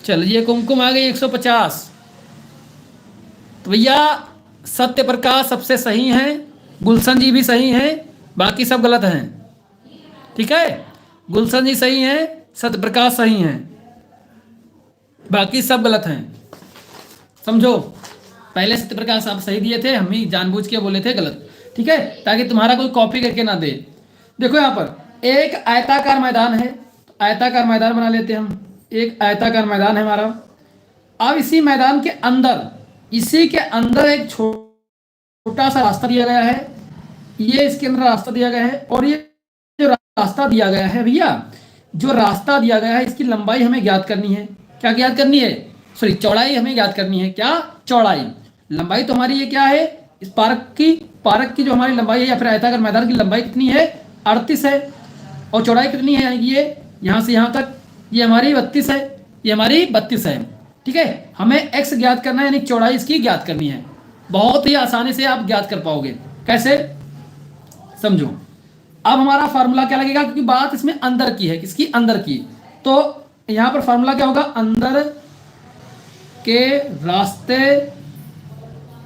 Speaker 1: चलिए, कुमकुम आ गई 150। तो भैया सत्य प्रकाश सबसे सही हैं, गुलशन जी भी सही हैं, बाकी सब गलत हैं। ठीक है, गुलशन जी सही हैं, सत्य प्रकाश सही हैं, बाकी सब गलत हैं। समझो, पहले सत्य प्रकाश आप सही दिए थे, हम ही जानबूझ के बोले थे गलत। ठीक है, ताकि तुम्हारा कोई कॉपी करके ना दे। देखो यहाँ पर एक आयताकार मैदान है, आयताकार मैदान बना लेते हैं हम। एक आयताकार मैदान है हमारा। अब इसी मैदान के अंदर, इसी के अंदर एक छोटा सा रास्ता दिया गया है। ये इसके अंदर रास्ता दिया गया है, और ये जो रास्ता दिया गया है भैया, जो रास्ता दिया गया है, इसकी लंबाई हमें ज्ञात करनी है। क्या ज्ञात करनी है? सॉरी, चौड़ाई हमें ज्ञात करनी है। क्या? चौड़ाई। लंबाई तो हमारी ये क्या है, इस पार्क की जो हमारी लंबाई है, या फिर आयताकार मैदान की लंबाई कितनी है? 38 है। और चौड़ाई कितनी है? यानी कि ये यहाँ से यहाँ तक, ये हमारी 32 है, ये हमारी 32 है। ठीक है, हमें x ज्ञात करना है, यानी चौड़ाई इसकी ज्ञात करनी है। बहुत ही आसानी से आप ज्ञात कर पाओगे। कैसे? समझो। अब हमारा फार्मूला क्या लगेगा, क्योंकि बात इसमें अंदर की है। किसकी? अंदर की। तो यहाँ पर फार्मूला क्या होगा? अंदर के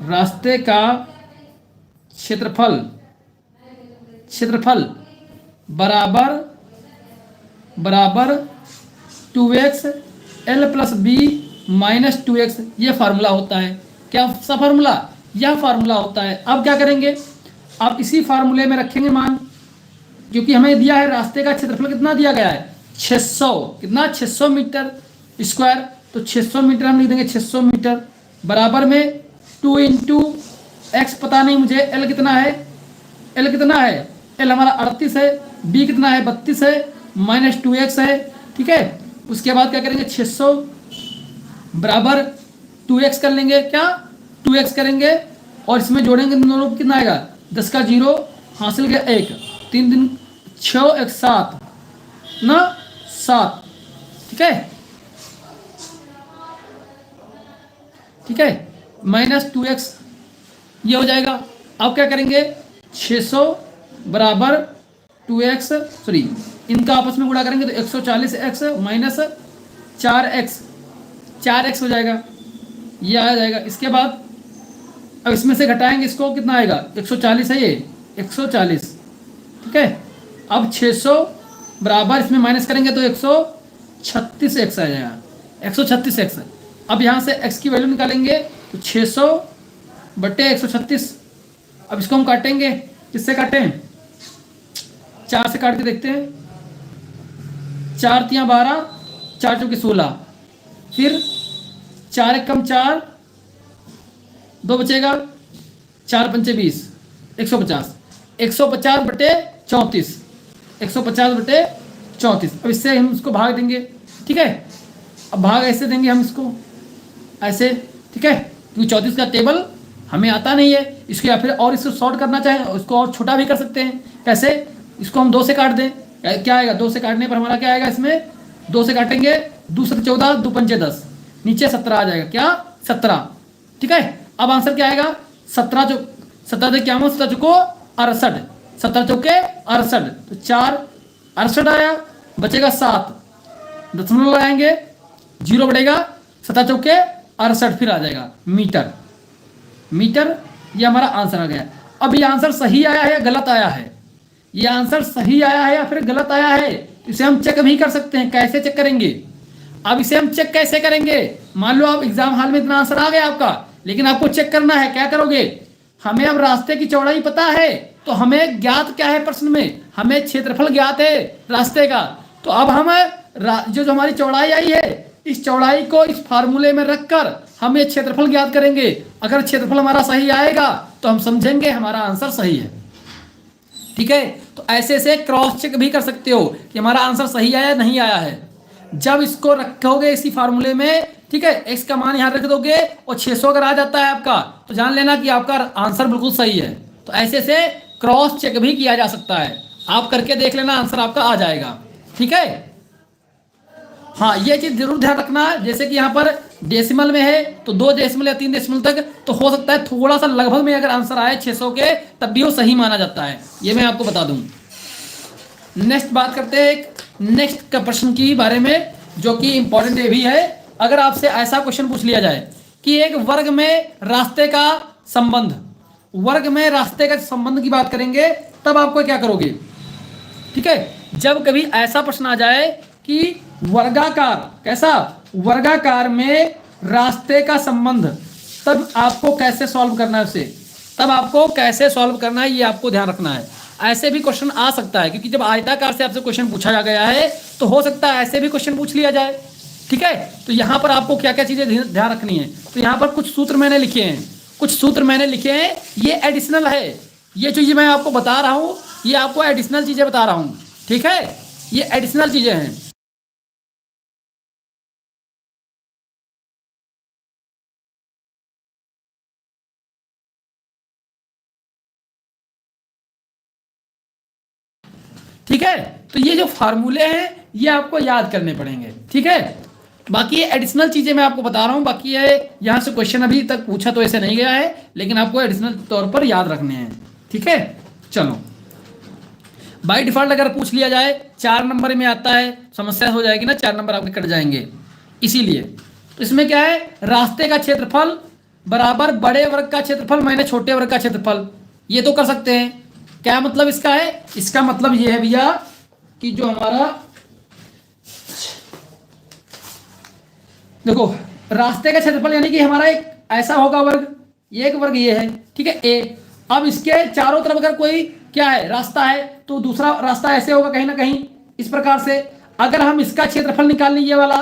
Speaker 1: रास्ते का क्षेत्रफल बराबर 2x l plus B minus 2x। ये फार्मूला होता है। क्या सा फार्मूला? यह फार्मूला होता है। अब क्या करेंगे? अब इसी फार्मूले में रखेंगे मान, क्योंकि हमें दिया है रास्ते का क्षेत्रफल कितना दिया गया है? 600। कितना? 600 मीटर स्क्वायर। तो 600 मीटर हम लिख देंगे, 600 मीटर बराबर में 2 इंटू एक्स पता नहीं मुझे, एल कितना है? एल कितना है? एल हमारा 38 है, बी कितना है? 32 है, माइनस 2x है। ठीक है, उसके बाद क्या करेंगे? 600 बराबर 2x कर लेंगे। क्या? 2x करेंगे, और इसमें जोड़ेंगे दोनों, कितना आएगा? 10 का 0 हासिल गया 1, 3 दिन 6 1 7 ना 7। ठीक है, ठीक है, माइनस 2x ये हो जाएगा। अब क्या करेंगे? 600 बराबर 2x, सॉरी इनका आपस में गुणा करेंगे तो 140x माइनस 4x हो जाएगा। ये आ जाएगा। इसके बाद अब इसमें से घटाएंगे इसको, कितना आएगा? 140 है ये, 140। ठीक है, अब 600 बराबर इसमें माइनस करेंगे तो 136x आ जाएगा, 136x। अब यहाँ से x की वैल्यू निकालेंगे तो 600 बटे 136। अब इसको हम काटेंगे, किससे काटें? 4 से काट के देखते हैं। 4 तियाँ 12, 4 चौके 16, फिर 4 एक कम 4, 2 बचेगा, 4 पंचे 20, 150। 150 बटे 34, 150 बटे 34। अब इससे हम इसको भाग देंगे। ठीक है, अब भाग ऐसे देंगे हम इसको, ऐसे। ठीक है, क्योंकि 34 का टेबल हमें आता नहीं है इसको, या फिर और इसको शॉर्ट करना चाहें उसको और छोटा भी कर सकते हैं। कैसे? इसको हम 2 से काट दें, क्या आएगा? 2 से काटने पर हमारा क्या आएगा? इसमें 2 से काटेंगे, 2 7 14, 2 पंचे 10, नीचे 17 आ जाएगा। क्या? 17। ठीक है, अब आंसर क्या आएगा? 17 से क्या हो? 17 चौको 68, 17 चौके 68, तो 4 68 आया, बचेगा 7, दशमलव लगाएंगे, 0 बढ़ेगा, 17 चौके 68 फिर आ जाएगा मीटर। ये हमारा आंसर आ गया। अब ये आंसर सही आया है या गलत आया है? ये आंसर सही आया है या फिर गलत आया है? इसे हम चेक भी कर सकते हैं। कैसे चेक करेंगे? अब इसे हम चेक कैसे करेंगे? मान लो आप एग्जाम हॉल में इतना आंसर आ गया आपका, लेकिन आपको चेक करना है। क्या करोगे? हमें अब रास्ते की चौड़ाई पता है, तो हमें ज्ञात क्या है? प्रश्न में हमें क्षेत्रफल ज्ञात है रास्ते का। तो अब हम जो हमारी चौड़ाई आई है, इस चौड़ाई को इस फार्मूले में रखकर हम ये क्षेत्रफल ज्ञात करेंगे। अगर क्षेत्रफल हमारा सही आएगा तो हम समझेंगे हमारा आंसर सही है। ठीक है, तो ऐसे ऐसे क्रॉस चेक भी कर सकते हो कि हमारा आंसर सही आया नहीं आया है। जब इसको रखोगे इसी फार्मूले में ठीक है, x का मान यहाँ रख दोगे और 600 अगर आ जाता है आपका तो जान लेना कि आपका आंसर बिल्कुल सही है। तो ऐसे से क्रॉस चेक भी किया जा सकता है, आप करके देख लेना, आंसर आपका आ जाएगा। ठीक है, हाँ ये चीज जरूर ध्यान रखना, जैसे कि यहाँ पर डेसिमल में है तो 2 डेसिमल या 3 डेसिमल तक तो हो सकता है थोड़ा सा लगभग में अगर आंसर आए 600 के तब भी वो सही माना जाता है, ये मैं आपको बता दूं। नेक्स्ट बात करते हैं एक नेक्स्ट का प्रश्न की बारे में जो कि इंपॉर्टेंट ये भी है। अगर आपसे ऐसा क्वेश्चन पूछ लिया जाए कि एक वर्ग में रास्ते का संबंध, वर्ग में रास्ते का संबंध की बात करेंगे तब आपको क्या करोगे। ठीक है, जब कभी ऐसा प्रश्न आ जाए कि वर्गाकार, कैसा वर्गाकार में रास्ते का संबंध, तब आपको कैसे सॉल्व करना है उसे, तब आपको कैसे सॉल्व करना है ये आपको ध्यान रखना है। ऐसे भी क्वेश्चन आ सकता है क्योंकि जब आयताकार से आपसे क्वेश्चन पूछा जा गया है तो हो सकता है ऐसे भी क्वेश्चन पूछ लिया जाए। ठीक है, तो यहाँ पर आपको क्या क्या चीजें ध्यान रखनी है। तो यहाँ पर कुछ सूत्र मैंने लिखे हैं, कुछ सूत्र मैंने लिखे हैं, ये एडिशनल है, ये चीजें मैं आपको बता रहा हूँ, ये आपको एडिशनल चीजें बता रहा हूँ। ठीक है, ये एडिशनल चीजें हैं। ठीक है, तो ये जो फार्मूले हैं ये आपको याद करने पड़ेंगे। ठीक है, बाकी ये एडिशनल चीजें मैं आपको बता रहा हूं, बाकी ये यहां से क्वेश्चन अभी तक पूछा तो ऐसे नहीं गया है, लेकिन आपको एडिशनल तौर पर याद रखने हैं। ठीक है, चलो बाय डिफॉल्ट अगर पूछ लिया जाए 4 नंबर में आता है, समस्या हो जाएगी ना, 4 नंबर आपके कट जाएंगे। इसीलिए तो इसमें क्या है, रास्ते का क्षेत्रफल बराबर बड़े वर्ग का क्षेत्रफल माइनस छोटे वर्ग का क्षेत्रफल, ये तो कर सकते हैं। क्या मतलब इसका है, इसका मतलब ये है भैया कि जो हमारा देखो रास्ते का क्षेत्रफल यानी कि हमारा एक ऐसा होगा वर्ग, एक वर्ग ये है, ठीक है ए। अब इसके चारों तरफ अगर कोई क्या है रास्ता है तो दूसरा रास्ता ऐसे होगा कहीं ना कहीं इस प्रकार से। अगर हम इसका क्षेत्रफल निकाल लें, ये वाला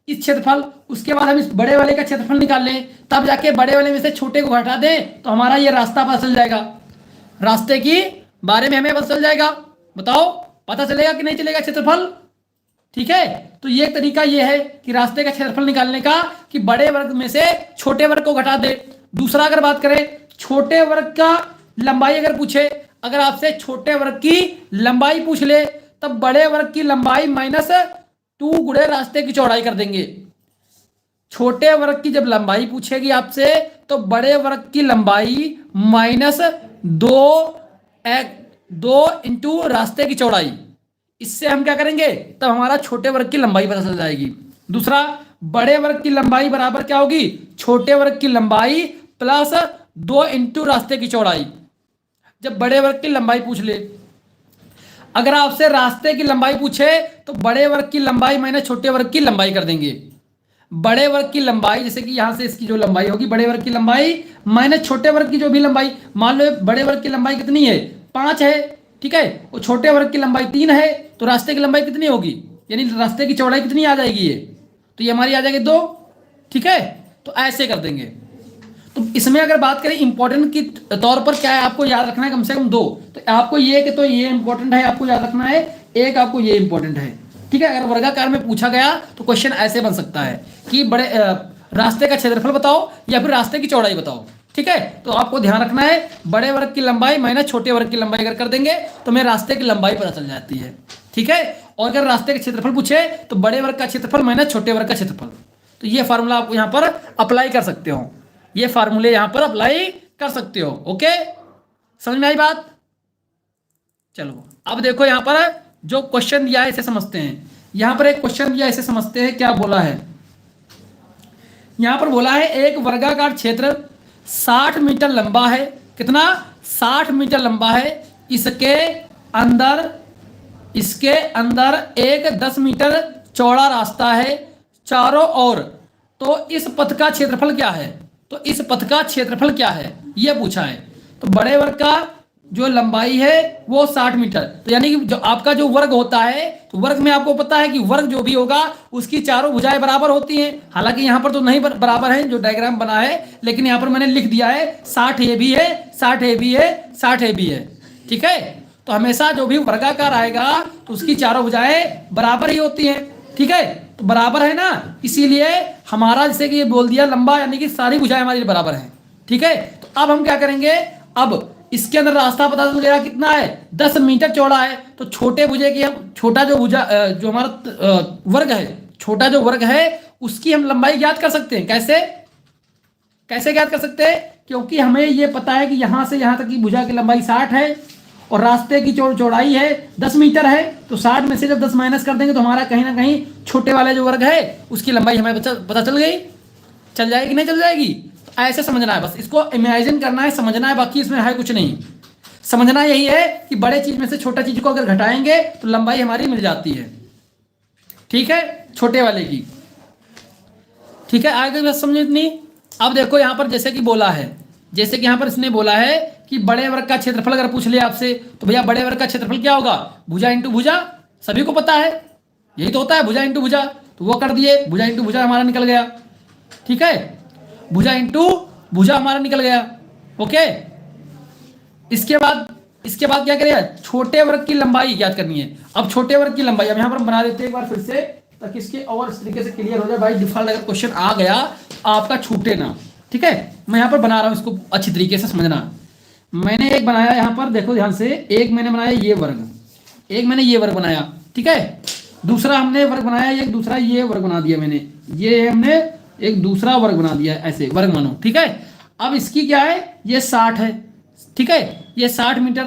Speaker 1: इस क्षेत्रफल, उसके बाद हम इस बड़े वाले का क्षेत्रफल निकाल लें, तब जाके बड़े वाले में से छोटे को घटा दें तो हमारा ये रास्ता पता चल जाएगा, रास्ते की बारे में हमें पता चल जाएगा। बताओ पता चलेगा कि नहीं चलेगा क्षेत्रफल। ठीक है, तो ये एक तरीका ये है कि रास्ते का क्षेत्रफल निकालने का कि बड़े वर्ग में से छोटे वर्ग को घटा दे। दूसरा अगर बात करें छोटे वर्ग का लंबाई अगर पूछे, अगर आपसे छोटे वर्ग की लंबाई पूछ ले तब बड़े वर्ग की लंबाई -2 गुणे रास्ते की चौड़ाई कर देंगे। छोटे वर्ग की जब लंबाई पूछेगी आपसे तो बड़े वर्ग की लंबाई -2 इंटू रास्ते की चौड़ाई, इससे हम क्या करेंगे तब हमारा छोटे वर्ग की लंबाई पता चल जाएगी। दूसरा बड़े वर्ग की लंबाई बराबर क्या होगी, छोटे वर्ग की लंबाई प्लस 2 इंटू रास्ते की चौड़ाई। जब बड़े वर्ग की लंबाई पूछ ले, अगर आपसे रास्ते की लंबाई पूछे तो बड़े वर्ग की लंबाई माइनस छोटे वर्ग की लंबाई कर देंगे। बड़े वर्ग की लंबाई जैसे कि यहां से इसकी जो लंबाई होगी बड़े वर्ग की लंबाई माइनस छोटे वर्ग की जो भी लंबाई, मान लो बड़े वर्ग की लंबाई कितनी है 5 है, ठीक है, और छोटे वर्ग की लंबाई 3 है, तो रास्ते की लंबाई कितनी होगी, यानी रास्ते की चौड़ाई कितनी आ जाएगी ये, तो ये हमारी आ जाएगी 2। ठीक है, तो ऐसे कर देंगे। तो इसमें अगर बात करें इंपॉर्टेंट की तौर पर क्या है आपको याद रखना है कम से कम 2, तो आपको ये कि तो ये इंपॉर्टेंट है आपको याद रखना है, एक आपको ये इंपॉर्टेंट है। ठीक है, अगर वर्गाकार में पूछा गया तो क्वेश्चन ऐसे बन सकता है कि बड़े रास्ते का क्षेत्रफल बताओ या फिर रास्ते की चौड़ाई बताओ। ठीक है, तो आपको ध्यान रखना है बड़े वर्ग की लंबाई माइनस छोटे वर्ग की लंबाई अगर कर देंगे तो हमें रास्ते की लंबाई पता चल जाती है। ठीक है, और अगर रास्ते का क्षेत्रफल पूछे तो बड़े वर्ग का क्षेत्रफल माइनस छोटे वर्ग का क्षेत्रफल। तो ये फार्मूला आप यहाँ पर अप्लाई कर सकते हो, ये फार्मूले यहाँ पर अप्लाई कर सकते हो। ओके, समझ में आई बात। चलो अब देखो यहाँ पर जो क्वेश्चन दिया है इसे समझते हैं। यहाँ पर एक क्वेश्चन दिया है इसे समझते हैं क्या बोला है। यहाँ पर बोला है एक वर्गाकार क्षेत्र 60 मीटर लंबा है, कितना 60 मीटर लंबा है, इसके अंदर एक 10 मीटर चौड़ा रास्ता है चारों ओर, तो इस पथ का क्षेत्रफल क्या है, तो इस पथ का क्षेत्रफल क्या है यह पूछा है। तो बड़े वर्ग का जो लंबाई है वो 60 मीटर, तो यानी कि जो आपका जो वर्ग होता है तो वर्ग में आपको पता है कि वर्ग जो भी होगा उसकी चारों भुजाएं बराबर होती हैं। हालांकि यहाँ पर तो नहीं बराबर है जो डायग्राम बना है, लेकिन यहाँ पर मैंने लिख दिया है 60 ए भी है, 60 ए भी है, 60 ए भी है। ठीक है, तो हमेशा जो भी वर्गाकार आएगा तो उसकी चारों भुजाएं बराबर ही होती हैं। ठीक है, तो बराबर है ना, इसीलिए हमारा जैसे कि ये बोल दिया लंबा, यानी कि सारी भुजाएं हमारी बराबर हैं। ठीक है, तो अब हम क्या करेंगे, अब इसके अंदर रास्ता पता चल गया कितना है, 10 मीटर चौड़ा है। तो छोटे भुजे की हम छोटा जो भुजा जो हमारा वर्ग है, छोटा जो वर्ग है उसकी हम लंबाई ज्ञात कर सकते हैं। कैसे कैसे ज्ञात कर सकते हैं, क्योंकि हमें ये पता है कि यहां से यहां तक की भुजा की लंबाई 60 है और रास्ते की चौड़ाई है 10 मीटर है। तो 60 में से जब 10 माइनस कर देंगे तो हमारा कहीं ना कहीं छोटे वाले जो वर्ग है उसकी लंबाई हमें पता चल गई, चल जाएगी नहीं चल जाएगी। तो ऐसे समझना है, बस इसको इमेजिन करना है, समझना है, बाकी इसमें है कुछ नहीं। समझना यही है कि बड़े चीज में से छोटा चीज को अगर घटाएंगे तो लंबाई हमारी मिल जाती है। ठीक है, छोटे वाले की। ठीक है, आगे बस समझो इतनी। अब देखो यहां पर जैसे कि बोला है, जैसे कि यहां पर इसने बोला है कि बड़े वर्ग का क्षेत्रफल अगर पूछ लिया आपसे तो भैया बड़े वर्ग का क्षेत्रफल क्या होगा, भुजा इंटू भुजा, सभी को पता है यही तो होता है, भुजा इंटू भुजा। तो वो कर दिए, भुजा इंटू भुजा हमारा निकल गया। ठीक है, भुजा इंटू भुजा हमारा निकल गया। ओके, इसके बाद क्या करें, छोटे वर्ग की लंबाई ज्ञात करनी है। अब छोटे वर्ग की लंबाई अब यहां पर बना देते हैं एक बार फिर से, ताकि इसके और इस तरीके से क्लियर हो जाए। भाई डिफॉल्ट अगर क्वेश्चन आ गया आपका छूटे ना। ठीक है, मैं यहां पर बना रहा हूं, इसको अच्छी तरीके से समझना। मैंने एक बनाया यहां पर, देखो ध्यान से, एक मैंने बनाया ये वर्ग, एक मैंने ये वर्ग बनाया। ठीक है, दूसरा हमने वर्ग बनाया, एक दूसरा ये वर्ग बना दिया मैंने, ये हमने एक दूसरा वर्ग बना दिया, ऐसे वर्ग मानो। ठीक है, अब इसकी क्या है, ये 60 है। ठीक है, ये 60 मीटर,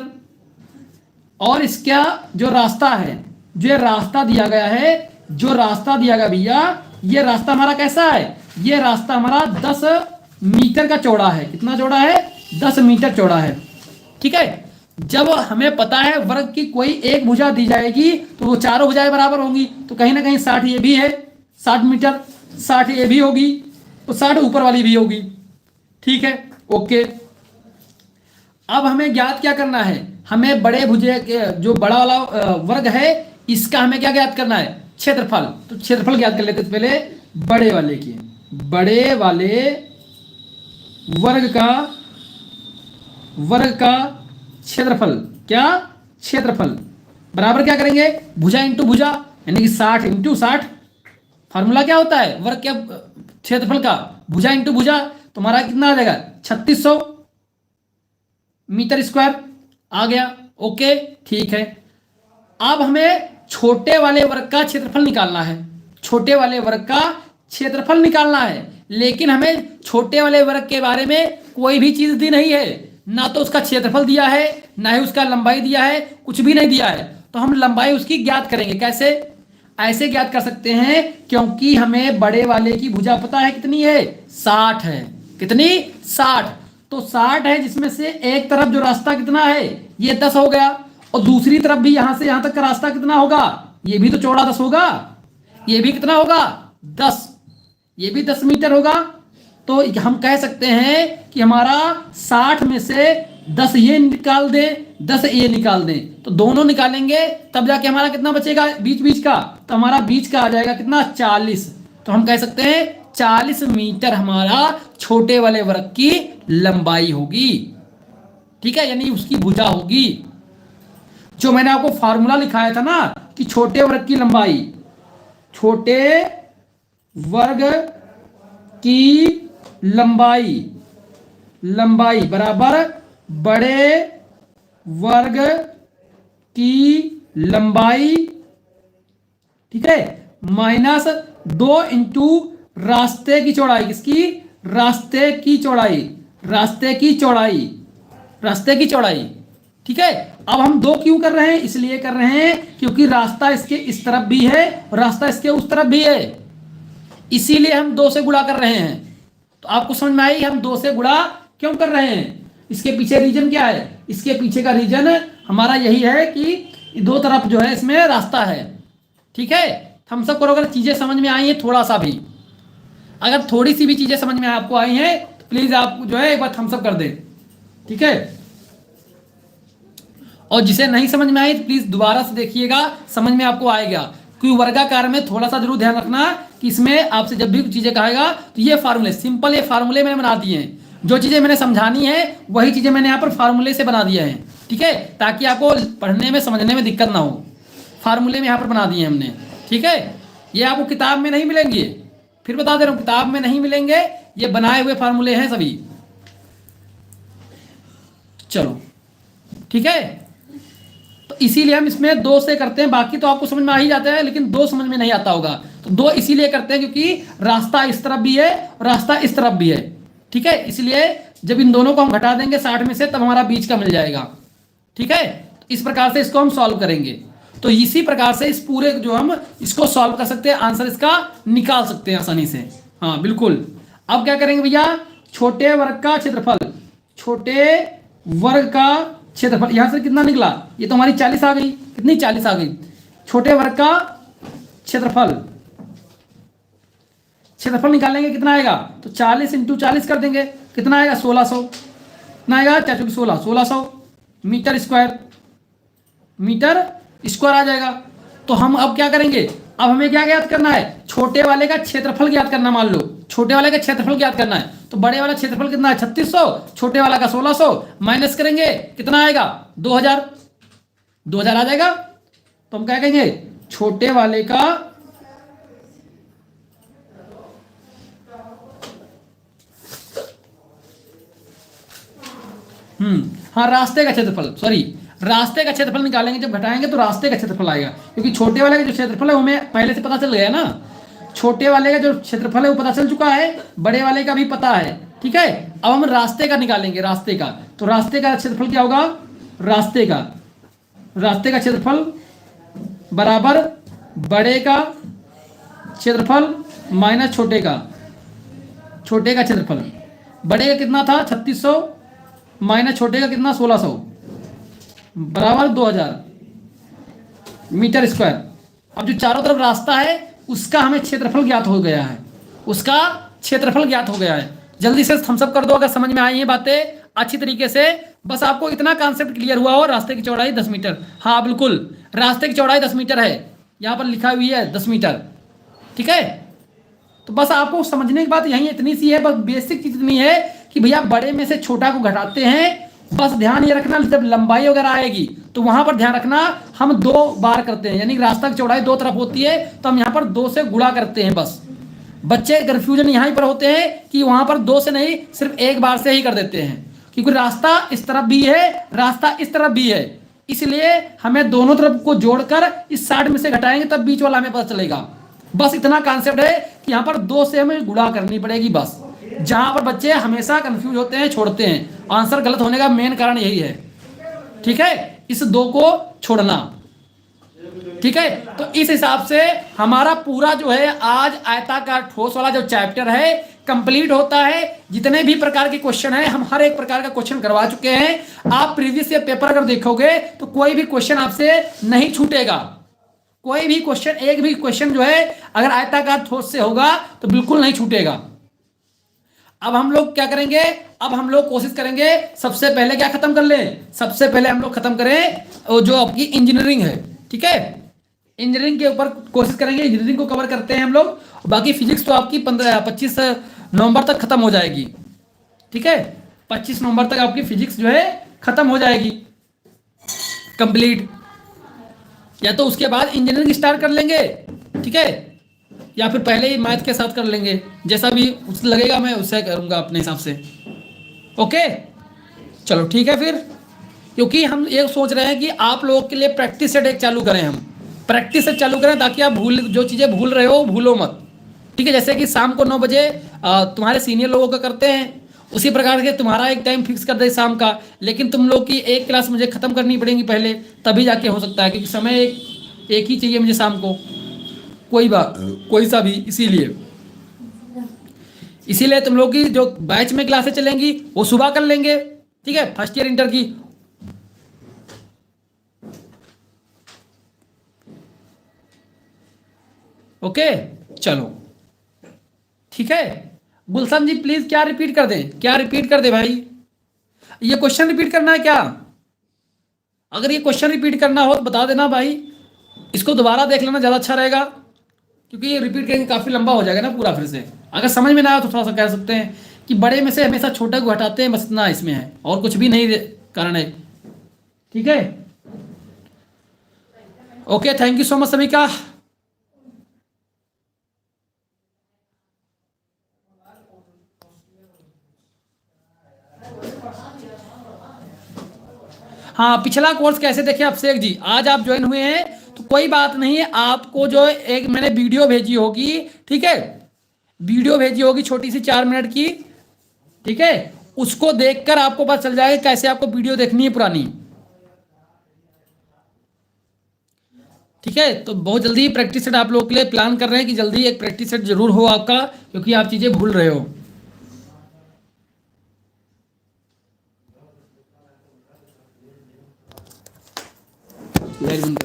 Speaker 1: और इसका जो रास्ता है, जो रास्ता दिया गया है, जो रास्ता दिया गया भैया, ये रास्ता हमारा कैसा है, ये रास्ता हमारा 10 मीटर का चौड़ा है। कितना चौड़ा है, 10 मीटर चौड़ा है। ठीक है, जब हमें पता है वर्ग की कोई एक भुजा दी जाएगी तो वो चारों भुजाएं बराबर होंगी, तो कहीं ना कहीं 60 ये भी है, 60 मीटर, 60 ये भी होगी, तो 60 ऊपर वाली भी होगी। ठीक है, ओके। अब हमें ज्ञात क्या करना है, हमें बड़े भुजे के जो बड़ा वाला वर्ग है इसका हमें क्या ज्ञात करना है, क्षेत्रफल। तो क्षेत्रफल ज्ञात कर लेते हैं पहले बड़े वाले की, बड़े वाले वर्ग का क्षेत्रफल, क्या, क्षेत्रफल बराबर क्या करेंगे, भुजा इंटू भुजा, यानी कि 60 इंटू 60। फार्मूला क्या होता है वर्ग के क्षेत्रफल का, भुजा इंटू भुजा। तुम्हारा कितना आ जाएगा, 3600 मीटर स्क्वायर आ गया। ओके, ठीक है। अब हमें छोटे वाले वर्ग का क्षेत्रफल निकालना है, छोटे वाले वर्ग का क्षेत्रफल निकालना है, लेकिन हमें छोटे वाले वर्ग के बारे में कोई भी चीज दी नहीं है, ना तो उसका क्षेत्रफल दिया है, ना ही उसका लंबाई दिया है, कुछ भी नहीं दिया है। तो हम लंबाई उसकी ज्ञात करेंगे। कैसे, ऐसे ज्ञात कर सकते हैं, क्योंकि हमें बड़े वाले की भुजा पता है कितनी है, 60 है। कितनी, 60। तो 60 है, जिसमें से एक तरफ जो रास्ता कितना है, ये 10 हो गया, और दूसरी तरफ भी यहां से यहां तक का रास्ता कितना होगा, ये भी तो चौड़ा 10 होगा, ये भी कितना होगा, 10, ये भी 10 मीटर होगा। तो हम कह सकते हैं कि हमारा 60 में से 10 ये निकाल दें, 10 ये निकाल दें, तो दोनों निकालेंगे तब जाके हमारा कितना बचेगा बीच बीच का, तो हमारा बीच का आ जाएगा कितना, 40। तो हम कह सकते हैं 40 मीटर हमारा छोटे वाले वर्ग की लंबाई होगी। ठीक है, यानी उसकी भुजा होगी। जो मैंने आपको फार्मूला लिखाया था ना कि छोटे वर्ग की लंबाई, छोटे वर्ग की लंबाई बराबर बड़े वर्ग की लंबाई, ठीक है, माइनस 2 इंटू रास्ते की चौड़ाई। किसकी, रास्ते की चौड़ाई। ठीक है, अब हम 2 क्यों कर रहे हैं, इसलिए कर रहे हैं क्योंकि रास्ता इसके इस तरफ भी है और रास्ता इसके उस तरफ भी है, इसीलिए हम 2 से गुणा कर रहे हैं। तो आपको समझ में आई हम 2 से गुणा क्यों कर रहे हैं, इसके पीछे रीजन क्या है, इसके पीछे का रीजन हमारा यही है कि 2 तरफ जो है इसमें रास्ता है। ठीक है, थम्स अप करो अगर चीजें समझ में आई हैं, थोड़ा सा भी, अगर थोड़ी सी भी चीजें समझ में आपको आई हैं तो प्लीज आप जो है एक बार थम्स अप कर दें। ठीक है, और जिसे नहीं समझ में आई तो प्लीज दोबारा से देखिएगा, समझ में आपको आएगा। क्योंकि वर्गाकार में थोड़ा सा जरूर ध्यान रखना कि इसमें आपसे जब भी चीजें कहेगा तो ये फार्मूले सिंपल, ये फार्मूले मैंने बना दिए हैं, जो चीजें मैंने समझानी है वही चीजें मैंने यहाँ पर फार्मूले से बना दिए हैं। ठीक है, ताकि आपको पढ़ने में समझने में दिक्कत ना हो, फार्मूले में यहाँ पर बना दिए हमने। ठीक है, ये आपको किताब में नहीं मिलेंगे, फिर बता दे रहा हूं किताब में नहीं मिलेंगे, ये बनाए हुए फार्मूले हैं सभी। चलो ठीक है, तो इसीलिए हम इसमें 2 से करते हैं, बाकी तो आपको समझ में आ ही जाता है, लेकिन 2 समझ में नहीं आता होगा, तो 2 इसीलिए करते हैं क्योंकि रास्ता इस तरफ भी है और रास्ता इस तरफ भी है। ठीक है, इसलिए जब इन दोनों को हम घटा देंगे 60 में से, तब हमारा बीच का मिल जाएगा। ठीक है, तो इस प्रकार से इसको हम सॉल्व करेंगे। तो इसी प्रकार से इस पूरे जो हम इसको सॉल्व कर सकते हैं, आंसर इसका निकाल सकते हैं आसानी से। हाँ बिल्कुल। अब क्या करेंगे भैया, छोटे वर्ग का क्षेत्रफल, छोटे वर्ग का क्षेत्रफल, यहां से कितना निकला, ये तो हमारी 40 आ गई, कितनी 40 आ गई। छोटे वर्ग का क्षेत्रफल, क्षेत्रफल निकालेंगे कितना आएगा, तो 40 इंटू 40 कर देंगे, कितना आएगा 1600, कितना आएगा 4 16 1600 मीटर स्क्वायर, मीटर स्क्वायर आ जाएगा। तो हम अब क्या करेंगे, अब हमें क्या ज्ञात करना है, छोटे वाले का क्षेत्रफल ज्ञात करना, मान लो छोटे वाले का क्षेत्रफल ज्ञात करना है, तो बड़े वाला क्षेत्रफल कितना है 3600, छोटे वाला का 1600, माइनस करेंगे कितना आएगा 2000, 2000 आ जाएगा। तो हम क्या कहेंगे, छोटे वाले का हाँ रास्ते का क्षेत्रफल, सॉरी रास्ते का क्षेत्रफल निकालेंगे, जब घटाएंगे तो रास्ते का क्षेत्रफल आएगा, क्योंकि छोटे वाले का जो क्षेत्रफल है हमें पहले से पता चल गया ना, छोटे वाले का जो क्षेत्रफल है वो पता चल चुका है, बड़े वाले का भी पता है। ठीक है, अब हम रास्ते का निकालेंगे, रास्ते का, तो रास्ते का क्षेत्रफल क्या होगा, रास्ते का क्षेत्रफल बराबर बड़े का क्षेत्रफल माइनस छोटे का क्षेत्रफल। बड़े का कितना था 3600 माइनस छोटे का कितना 1600 बराबर 2000 मीटर स्क्वायर। अब जो चारों तरफ रास्ता है उसका हमें क्षेत्रफल ज्ञात हो गया है, उसका क्षेत्रफल ज्ञात हो गया है। जल्दी से थम्स अप कर दो अगर समझ में आई है बातें अच्छी तरीके से। बस आपको इतना कॉन्सेप्ट क्लियर हुआ हो, रास्ते की चौड़ाई 10 मीटर, हाँ बिल्कुल रास्ते की चौड़ाई 10 मीटर है, यहाँ पर लिखा हुई है 10 मीटर। ठीक है, तो बस आपको समझने की बात यही इतनी सी है, बस बेसिक चीज इतनी है कि भैया बड़े में से छोटा को घटाते हैं, बस ध्यान ये रखना जब लंबाई वगैरह आएगी तो वहां पर ध्यान रखना हम 2 बार करते हैं, यानी रास्ता की चौड़ाई 2 तरफ होती है तो हम यहाँ पर 2 से गुणा करते हैं। बस बच्चे कंफ्यूजन यहाँ पर होते हैं कि वहां पर 2 से नहीं सिर्फ 1 बार से ही कर देते हैं, क्योंकि रास्ता इस तरफ भी है रास्ता इस तरफ भी है, इसलिए हमें दोनों तरफ को जोड़कर इस 60 में से घटाएंगे तब बीच वाला हमें पता चलेगा। बस इतना कॉन्सेप्ट है कि यहाँ पर 2 से हमें गुणा करनी पड़ेगी। बस जहां पर बच्चे हमेशा कंफ्यूज होते हैं, छोड़ते हैं, आंसर गलत होने का मेन कारण यही है। ठीक है, इस 2 को छोड़ना। ठीक है, तो इस हिसाब से हमारा पूरा जो है आज आयताकार ठोस वाला जो चैप्टर है कंप्लीट होता है। जितने भी प्रकार के क्वेश्चन है हम हर एक प्रकार का क्वेश्चन करवा चुके हैं। आप प्रीवियस ईयर पेपर अगर देखोगे तो कोई भी क्वेश्चन आपसे नहीं छूटेगा, कोई भी क्वेश्चन, एक भी क्वेश्चन जो है अगर आयताकार ठोस से होगा तो बिल्कुल नहीं छूटेगा। अब हम लोग क्या करेंगे, अब हम लोग कोशिश करेंगे सबसे पहले क्या खत्म कर लें, सबसे पहले हम लोग खत्म करें जो आपकी इंजीनियरिंग है। ठीक है, इंजीनियरिंग के ऊपर कोशिश करेंगे, इंजीनियरिंग को कवर करते हैं हम लोग। बाकी फिजिक्स तो आपकी 25 नवंबर तक खत्म हो जाएगी। ठीक है, 25 नवंबर तक आपकी फिजिक्स जो है खत्म हो जाएगी कंप्लीट, या तो उसके बाद इंजीनियरिंग स्टार्ट कर लेंगे। ठीक है, या फिर पहले ही मैथ के साथ कर लेंगे, जैसा भी लगेगा मैं उससे करूंगा अपने हिसाब से। ओके चलो ठीक है फिर, क्योंकि हम ये सोच रहे हैं कि आप लोगों के लिए प्रैक्टिस सेट एक चालू करें, हम प्रैक्टिस सेट चालू करें ताकि आप जो चीज़ें भूल रहे हो भूलो मत। ठीक है, जैसे कि शाम को 9 बजे तुम्हारे सीनियर लोगों का करते हैं, उसी प्रकार के तुम्हारा एक टाइम फिक्स कर दे शाम का, लेकिन तुम लोग की एक क्लास मुझे ख़त्म करनी पड़ेगी पहले, तभी जाके हो सकता है, क्योंकि समय एक ही चाहिए मुझे शाम को, कोई सा भी। इसीलिए तुम लोग की जो बैच में क्लासेस चलेंगी वो सुबह कर लेंगे। ठीक है, फर्स्ट ईयर इंटर की। ओके चलो ठीक है, गुलशन जी प्लीज क्या रिपीट कर दें, क्या रिपीट कर दे भाई, ये क्वेश्चन रिपीट करना है क्या? अगर ये क्वेश्चन रिपीट करना हो तो बता देना भाई, इसको दोबारा देख लेना ज़्यादा अच्छा रहेगा, क्योंकि ये रिपीट करेंगे काफ़ी लंबा हो जाएगा ना पूरा। फिर से अगर समझ में ना आया तो थोड़ा सा कह सकते हैं कि बड़े में से हमेशा छोटे को हटाते हैं, बस इतना इसमें है, और कुछ भी नहीं कारण है। ठीक है, okay thank you so much सभी का। हाँ, पिछला कोर्स कैसे देखे अभिषेक जी? आज आप ज्वाइन हुए हैं तो कोई बात नहीं है, आपको जो एक मैंने वीडियो भेजी होगी, ठीक है, वीडियो भेजी होगी छोटी सी 4 मिनट की, ठीक है, उसको देखकर आपको पता चल जाएगा कैसे आपको वीडियो देखनी है पुरानी। ठीक है, तो बहुत जल्दी प्रैक्टिस सेट आप लोगों के लिए प्लान कर रहे हैं कि जल्दी एक प्रैक्टिस सेट जरूर हो आपका, क्योंकि आप चीजें भूल रहे हो।